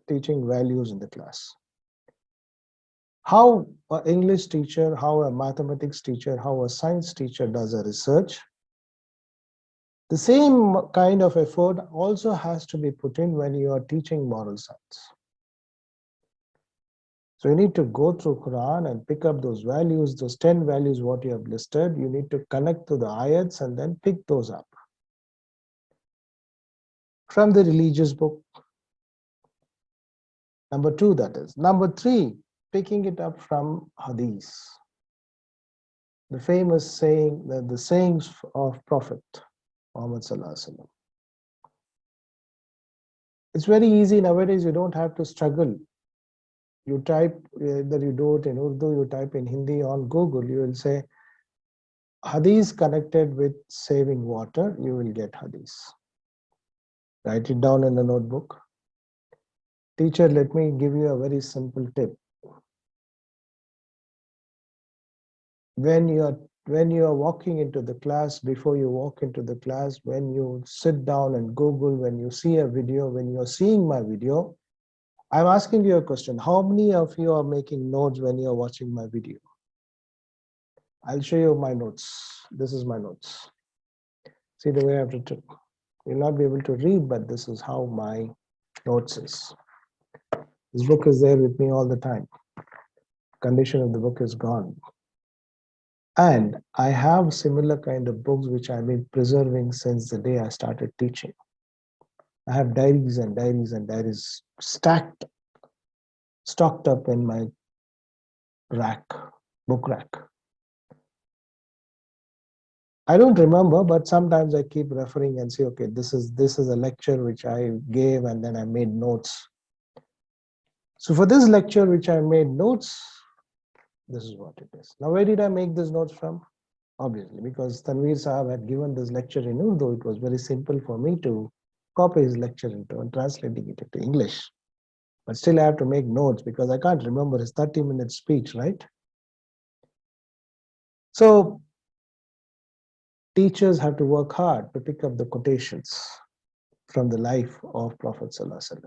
teaching values in the class. How an English teacher, how a mathematics teacher, how a science teacher does a research, the same kind of effort also has to be put in when you are teaching moral science. So you need to go through Quran and pick up those values, those 10 values what you have listed. You need to connect to the ayats and then pick those up from the religious book. Number 2, that is. Number 3, picking it up from hadith. The famous saying, the sayings of Prophet Muhammad Sallallahu Alaihi Wasallam. It's very easy nowadays, you don't have to struggle. You type, either you do it in Urdu, you type in Hindi on Google, you will say, hadith connected with saving water, you will get hadith. Write it down in the notebook. Teacher, let me give you a very simple tip. When you are walking into the class, before you walk into the class, when you sit down and Google, when you see a video, when you're seeing my video, I'm asking you a question. How many of you are making notes when you're watching my video? I'll show you my notes. This is my notes. See the way I've written. You'll not be able to read, but this is how my notes is. This book is there with me all the time. Condition of the book is gone. And I have similar kind of books which I've been preserving since the day I started teaching. I have diaries and diaries and diaries stocked up in my rack, book rack. I don't remember, but sometimes I keep referring and say, okay, this is a lecture which I gave, and then I made notes. So for this lecture which I made notes, this is what it is. Now, where did I make these notes from? Obviously, because Tanveer Sahab had given this lecture in Urdu, it was very simple for me to copy his lecture into and translating it into English. But still I have to make notes because I can't remember his 30-minute speech, right? So teachers have to work hard to pick up the quotations from the life of Prophet ﷺ.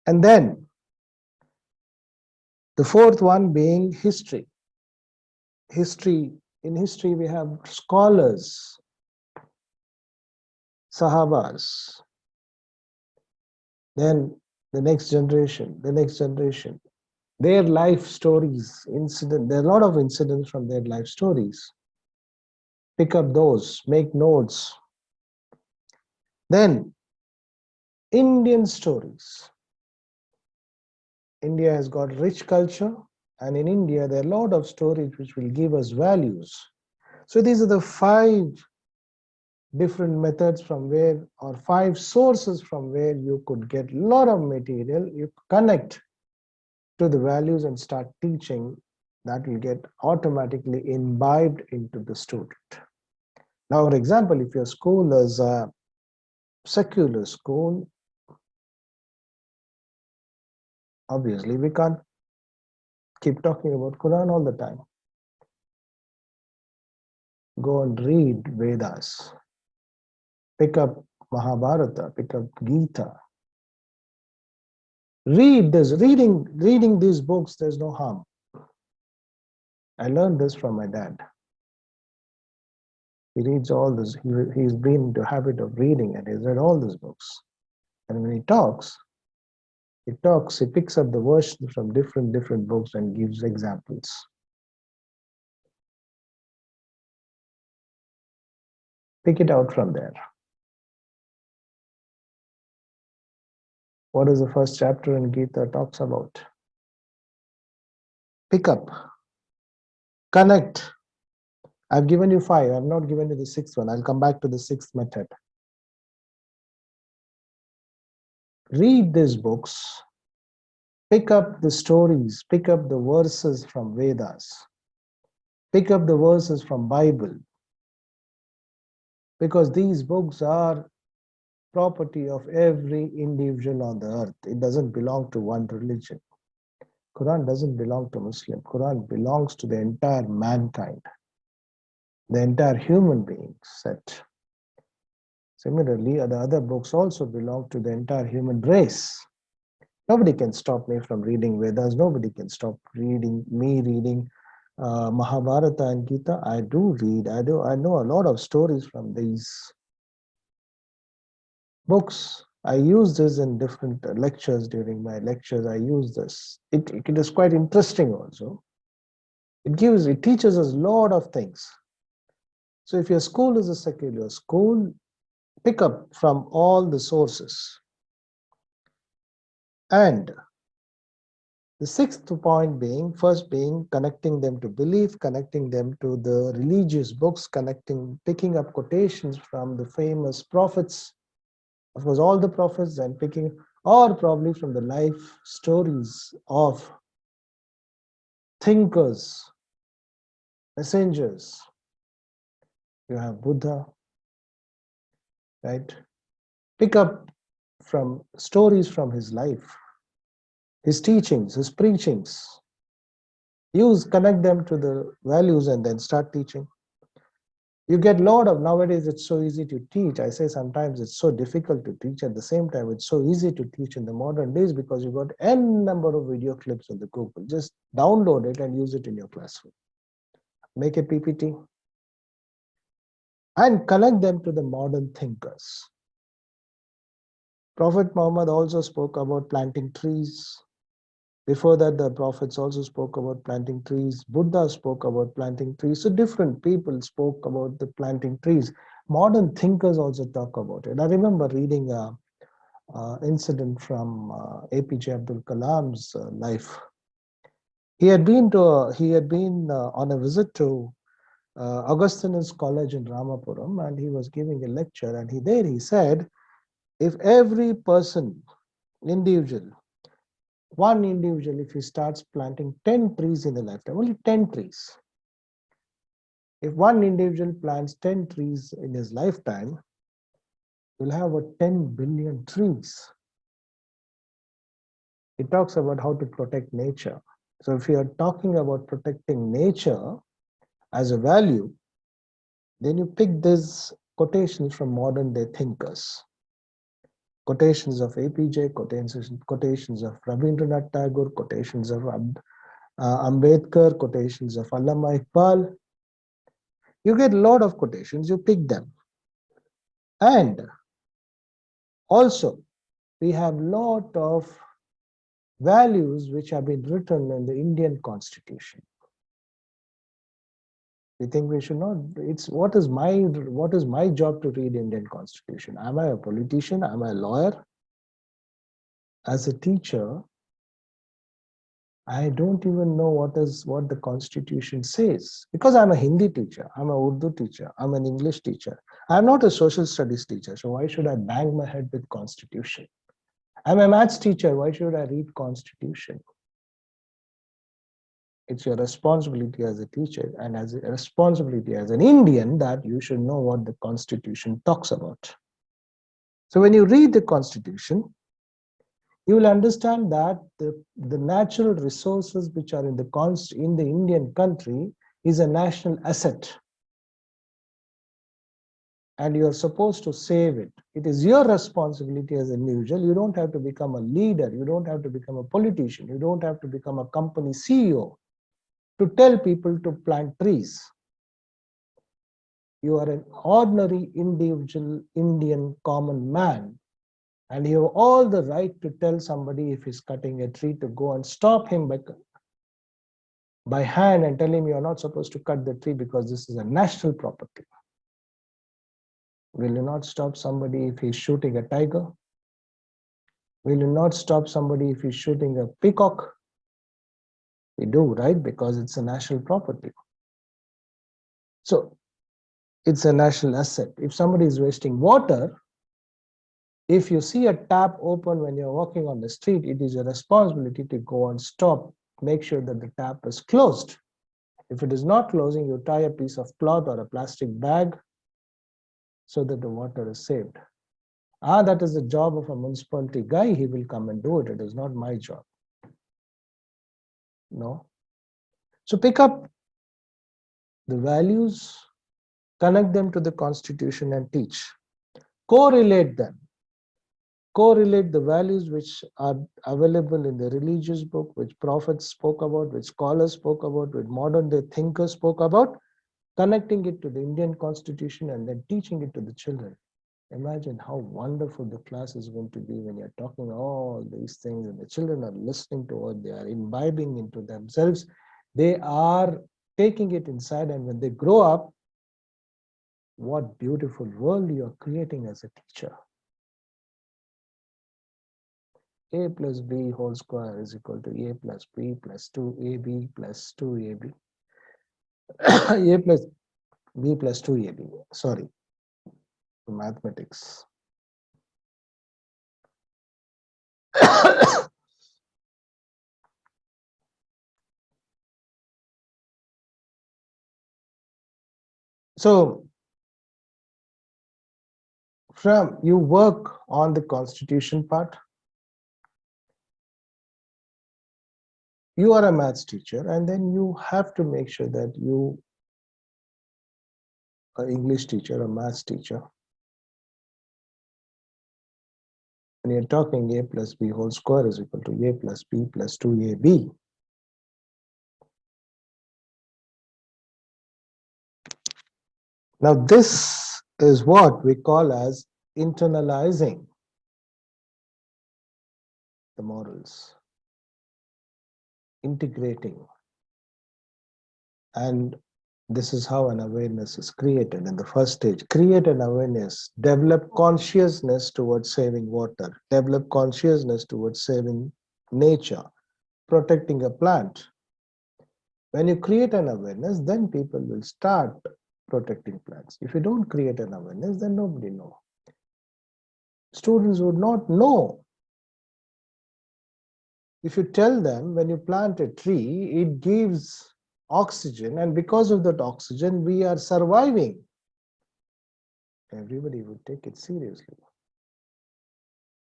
And then the fourth one being history. In history, we have scholars, Sahabas, then the next generation, their life stories, there are a lot of incidents from their life stories. Pick up those, make notes. Then Indian stories. India has got rich culture, and in India there are a lot of stories which will give us values. So these are the 5 different methods from where, or 5 sources from where you could get a lot of material, you connect to the values and start teaching. That will get automatically imbibed into the student. Now, for example, if your school is a secular school, obviously we can't keep talking about Quran all the time. Go and read Vedas, pick up Mahabharata, pick up Gita. Read this. Reading these books, there's no harm. I learned this from my dad. He reads all this. He's been into habit of reading, and he's read all these books. And when he picks up the versions from different books and gives examples. Pick it out from there. What is the first chapter in Gita talks about? Pick up, connect. I've given you 5. I've not given you the 6th one. I'll come back to the 6th method. Read these books, pick up the stories, pick up the verses from Vedas, pick up the verses from Bible, because these books are property of every individual on the earth. It doesn't belong to one religion. Quran doesn't belong to Muslim. Quran belongs to the entire mankind, the entire human being set. Similarly, the other books also belong to the entire human race. Nobody can stop me from reading Vedas. Nobody can stop me reading Mahabharata and Gita. I do read. I know a lot of stories from these books. I use this in different lectures. During my lectures, I use this. It is quite interesting also. It teaches us a lot of things. So if your school is a secular school, pick up from all the sources. And the 6th point being, first being connecting them to belief, connecting them to the religious books, picking up quotations from the famous prophets, of course, all the prophets, and or probably from the life stories of thinkers, messengers. You have Buddha, right? Pick up from stories from his life, his teachings, his preachings. Connect them to the values and then start teaching. You get a lot of, nowadays it's so easy to teach. I say sometimes it's so difficult to teach. At the same time, it's so easy to teach in the modern days because you've got n number of video clips on the Google. Just download it and use it in your classroom. Make a PPT and connect them to the modern thinkers. Prophet Muhammad also spoke about planting trees, Before that, the prophets also spoke about planting trees. Buddha spoke about planting trees. So different people spoke about the planting trees. Modern thinkers also talk about it. I remember reading a incident from APJ Abdul Kalam's life. He had been on a visit to Augustinus College in Ramapuram, and he was giving a lecture. And he said, if every person, individual, one individual, if he starts planting 10 trees in a lifetime, only 10 trees. If one individual plants 10 trees in his lifetime, you'll have a 10 billion trees. It talks about how to protect nature. So if you are talking about protecting nature as a value, then you pick these quotations from modern day thinkers. Quotations of APJ, quotations of Rabindranath Tagore, quotations of Ambedkar, quotations of Allama Iqbal. You get a lot of quotations, you pick them. And also, we have a lot of values which have been written in the Indian Constitution. We think we should not. It's what is my job to read Indian Constitution? Am I a politician? Am I a lawyer? As a teacher, I don't even know what the Constitution says, because I'm a Hindi teacher, I'm a Urdu teacher, I'm an English teacher. I'm not a social studies teacher, so why should I bang my head with Constitution? I'm a maths teacher, why should I read Constitution? It's your responsibility as a teacher and as a responsibility as an Indian that you should know what the Constitution talks about. So when you read the Constitution, you will understand that the natural resources which are in the Indian country is a national asset. And you are supposed to save it. It is your responsibility as an individual. You don't have to become a leader. You don't have to become a politician. You don't have to become a company CEO to tell people to plant trees. You are an ordinary individual Indian common man, and you have all the right to tell somebody if he's cutting a tree to go and stop him by hand and tell him you're not supposed to cut the tree because this is a national property. Will you not stop somebody if he's shooting a tiger? Will you not stop somebody if he's shooting a peacock? We do, right? Because it's a national property. So it's a national asset. If somebody is wasting water, if you see a tap open when you're walking on the street, it is your responsibility to go and stop, make sure that the tap is closed. If it is not closing, you tie a piece of cloth or a plastic bag so that the water is saved. That is the job of a municipality guy. He will come and do it. It is not my job. No. So pick up the values, connect them to the Constitution and teach. Correlate them. Correlate the values which are available in the religious book, which prophets spoke about, which scholars spoke about, which modern day thinkers spoke about, connecting it to the Indian Constitution and then teaching it to the children. Imagine how wonderful the class is going to be when you're talking all these things and the children are listening to what they are imbibing into themselves. They are taking it inside, and when they grow up, what beautiful world you are creating as a teacher. A plus B whole square is equal to A plus B plus 2AB plus 2AB. A plus B plus 2AB. Sorry, mathematics. So from you work on the Constitution part. You are a maths teacher, and then you have to make sure that you, an English teacher, a maths teacher, when you're talking A plus B whole square is equal to A plus B plus 2AB. Now this is what we call as internalizing the morals. integrating. And this is how an awareness is created in the first stage. Create an awareness, develop consciousness towards saving water, develop consciousness towards saving nature, protecting a plant. When you create an awareness, then people will start protecting plants. If you don't create an awareness, then nobody knows. Students would not know. If you tell them when you plant a tree, it gives oxygen, and because of that oxygen, we are surviving, everybody would take it seriously.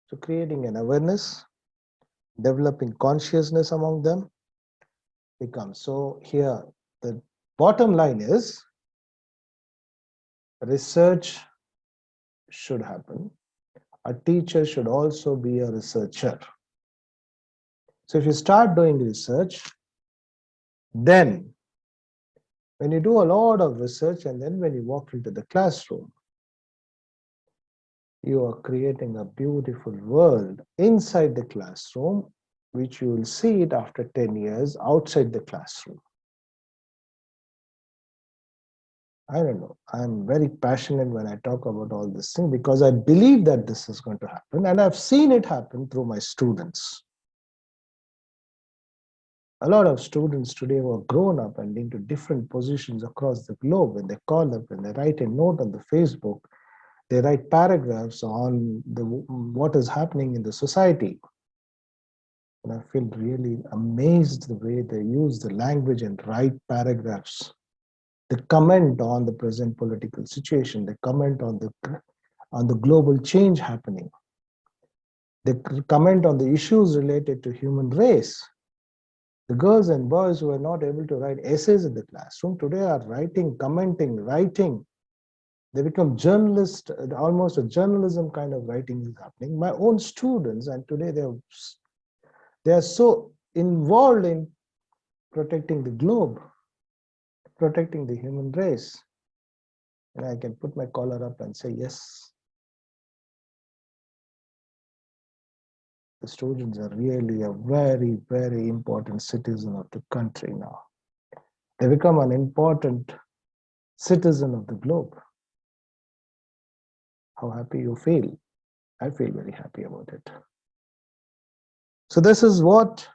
So creating an awareness, developing consciousness among them becomes. So here, the bottom line is research should happen. A teacher should also be a researcher. So if you start doing research, then when you do a lot of research and then when you walk into the classroom, you are creating a beautiful world inside the classroom, which you will see it after 10 years outside the classroom. I don't know. I'm very passionate when I talk about all this thing because I believe that this is going to happen, and I've seen it happen through my students. A lot of students today who are grown up and into different positions across the globe, when they call up and they write a note on the Facebook, they write paragraphs on what is happening in the society. And I feel really amazed the way they use the language and write paragraphs. They comment on the present political situation. They comment on the global change happening. They comment on the issues related to human race. The girls and boys who are not able to write essays in the classroom today are writing, commenting, writing. They become journalists, almost a journalism kind of writing is happening. My own students, and today they are so involved in protecting the globe, protecting the human race. And I can put my collar up and say, yes, the students are really a very, very important citizen of the country now. They become an important citizen of the globe. How happy you feel? I feel very happy about it. So this is what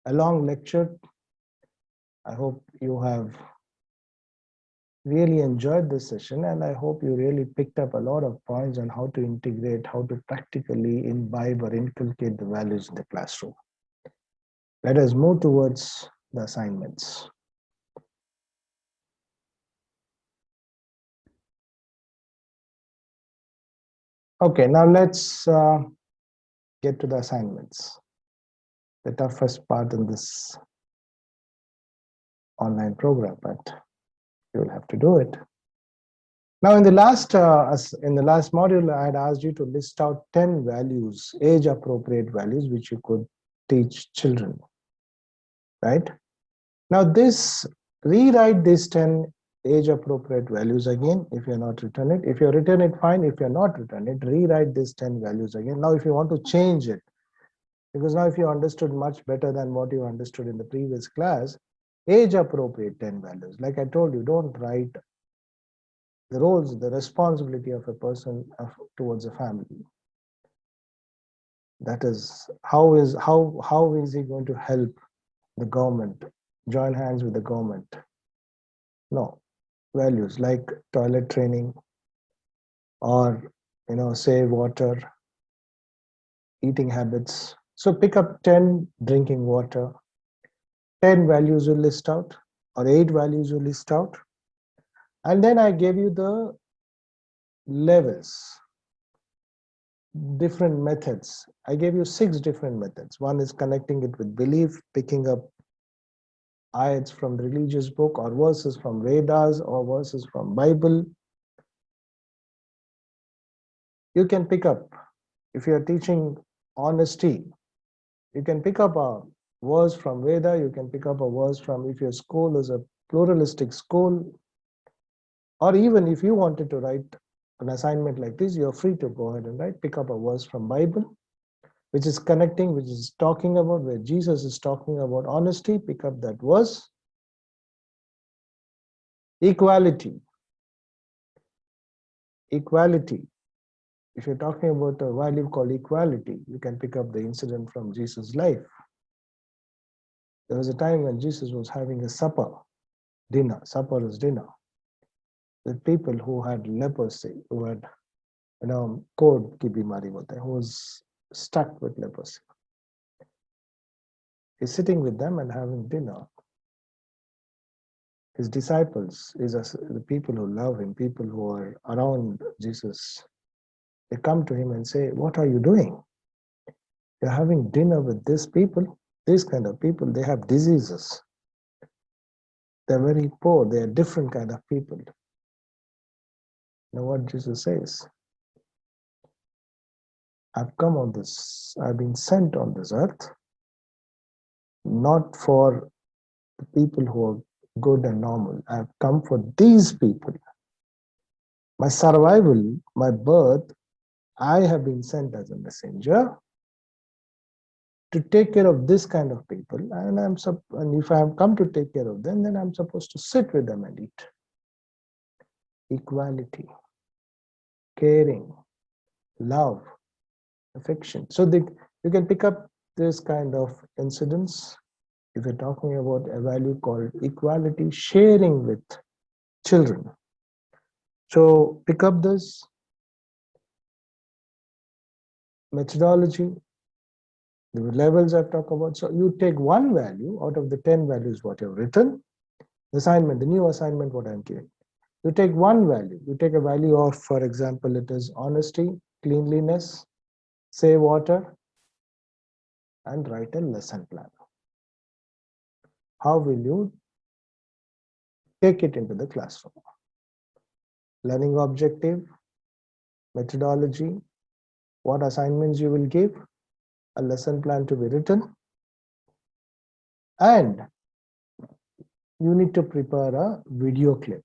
a long lecture. I hope you have really enjoyed this session, and I hope you really picked up a lot of points on how to integrate, how to practically imbibe or inculcate the values in the classroom. Let us move towards the assignments. Okay, now let's get to the assignments. The toughest part in this online program, but you will have to do it. Now, in the last module, I had asked you to list out 10 values, age-appropriate values, which you could teach children, right? Now, rewrite these 10 age-appropriate values again. If you're not written it, if you're written it, fine. If you're not written it, rewrite these 10 values again. Now, if you want to change it, because now if you understood much better than what you understood in the previous class, age-appropriate 10 values. Like I told you, don't write the roles, the responsibility of a person towards a family. That is, how is he going to help the government, join hands with the government? No, values like toilet training, or save water, eating habits. So pick up 10 drinking water, 10 values you list out, or 8 values you list out. And then I gave you the levels, different methods. I gave you 6 different methods. One is connecting it with belief, picking up ayats from the religious book, or verses from Vedas, or verses from Bible. You can pick up, if you are teaching honesty, you can pick up a verse from Veda, you can pick up a verse from, if your school is a pluralistic school, or even if you wanted to write an assignment like this, you're free to go ahead and pick up a verse from Bible. which is connecting, which is talking about, where Jesus is talking about honesty, pick up that verse. Equality. Equality. If you're talking about a value called equality, you can pick up the incident from Jesus' life. There was a time when Jesus was having a supper, dinner. Supper is dinner, with people who had leprosy, who had, code ki bimari hota hai, who was stuck with leprosy. He's sitting with them and having dinner. His disciples, the people who love him, people who are around Jesus, they come to him and say, "What are you doing? You're having dinner with these people, these kind of people, they have diseases. They're very poor, they're different kind of people." You know what Jesus says? I've been sent on this earth, not for the people who are good and normal. I've come for these people. My survival, my birth, I have been sent as a messenger to take care of this kind of people, and if I have come to take care of them, then I'm supposed to sit with them and eat. Equality, caring, love, affection. So you can pick up this kind of incidents if you're talking about a value called equality, sharing with children. So pick up this methodology, the levels I've talked about. So you take one value out of the 10 values what you've written, assignment, the new assignment what I'm giving. You take one value, you take a value of, for example, it is honesty, cleanliness, save water, and write a lesson plan. How will you take it into the classroom? Learning objective, methodology, what assignments you will give, a lesson plan to be written, and you need to prepare a video clip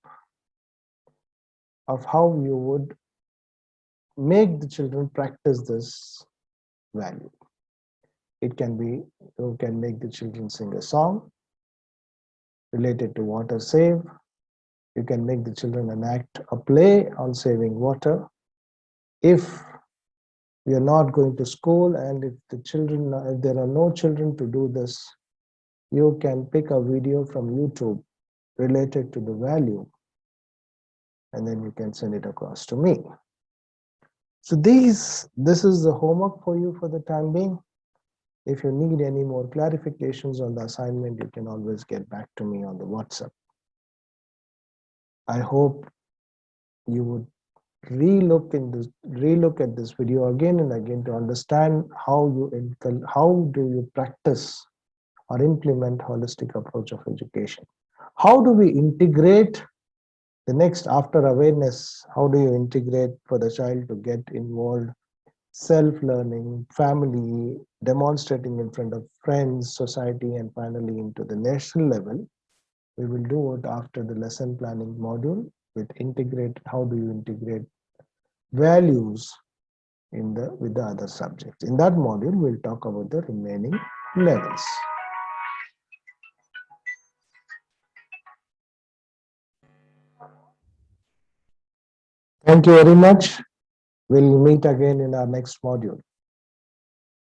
of how you would make the children practice this value. It can be, you can make the children sing a song related to water save. You can make the children enact a play on saving water. If we are not going to school and if there are no children to do this, you can pick a video from YouTube related to the value, and then you can send it across to me. So this is the homework for you for the time being. If you need any more clarifications on the assignment, you can always get back to me on the WhatsApp. I hope you would relook at this video again and again to understand how do you practice or implement holistic approach of education. How do we integrate the next after awareness? How do you integrate for the child to get involved? Self-learning, family, demonstrating in front of friends, society, and finally into the national level. We will do it after the lesson planning module with how do you integrate values with the other subjects. In that module, we'll talk about the remaining levels. Thank you very much. We'll meet again in our next module.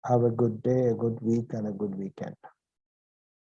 Have a good day, a good week, and a good weekend.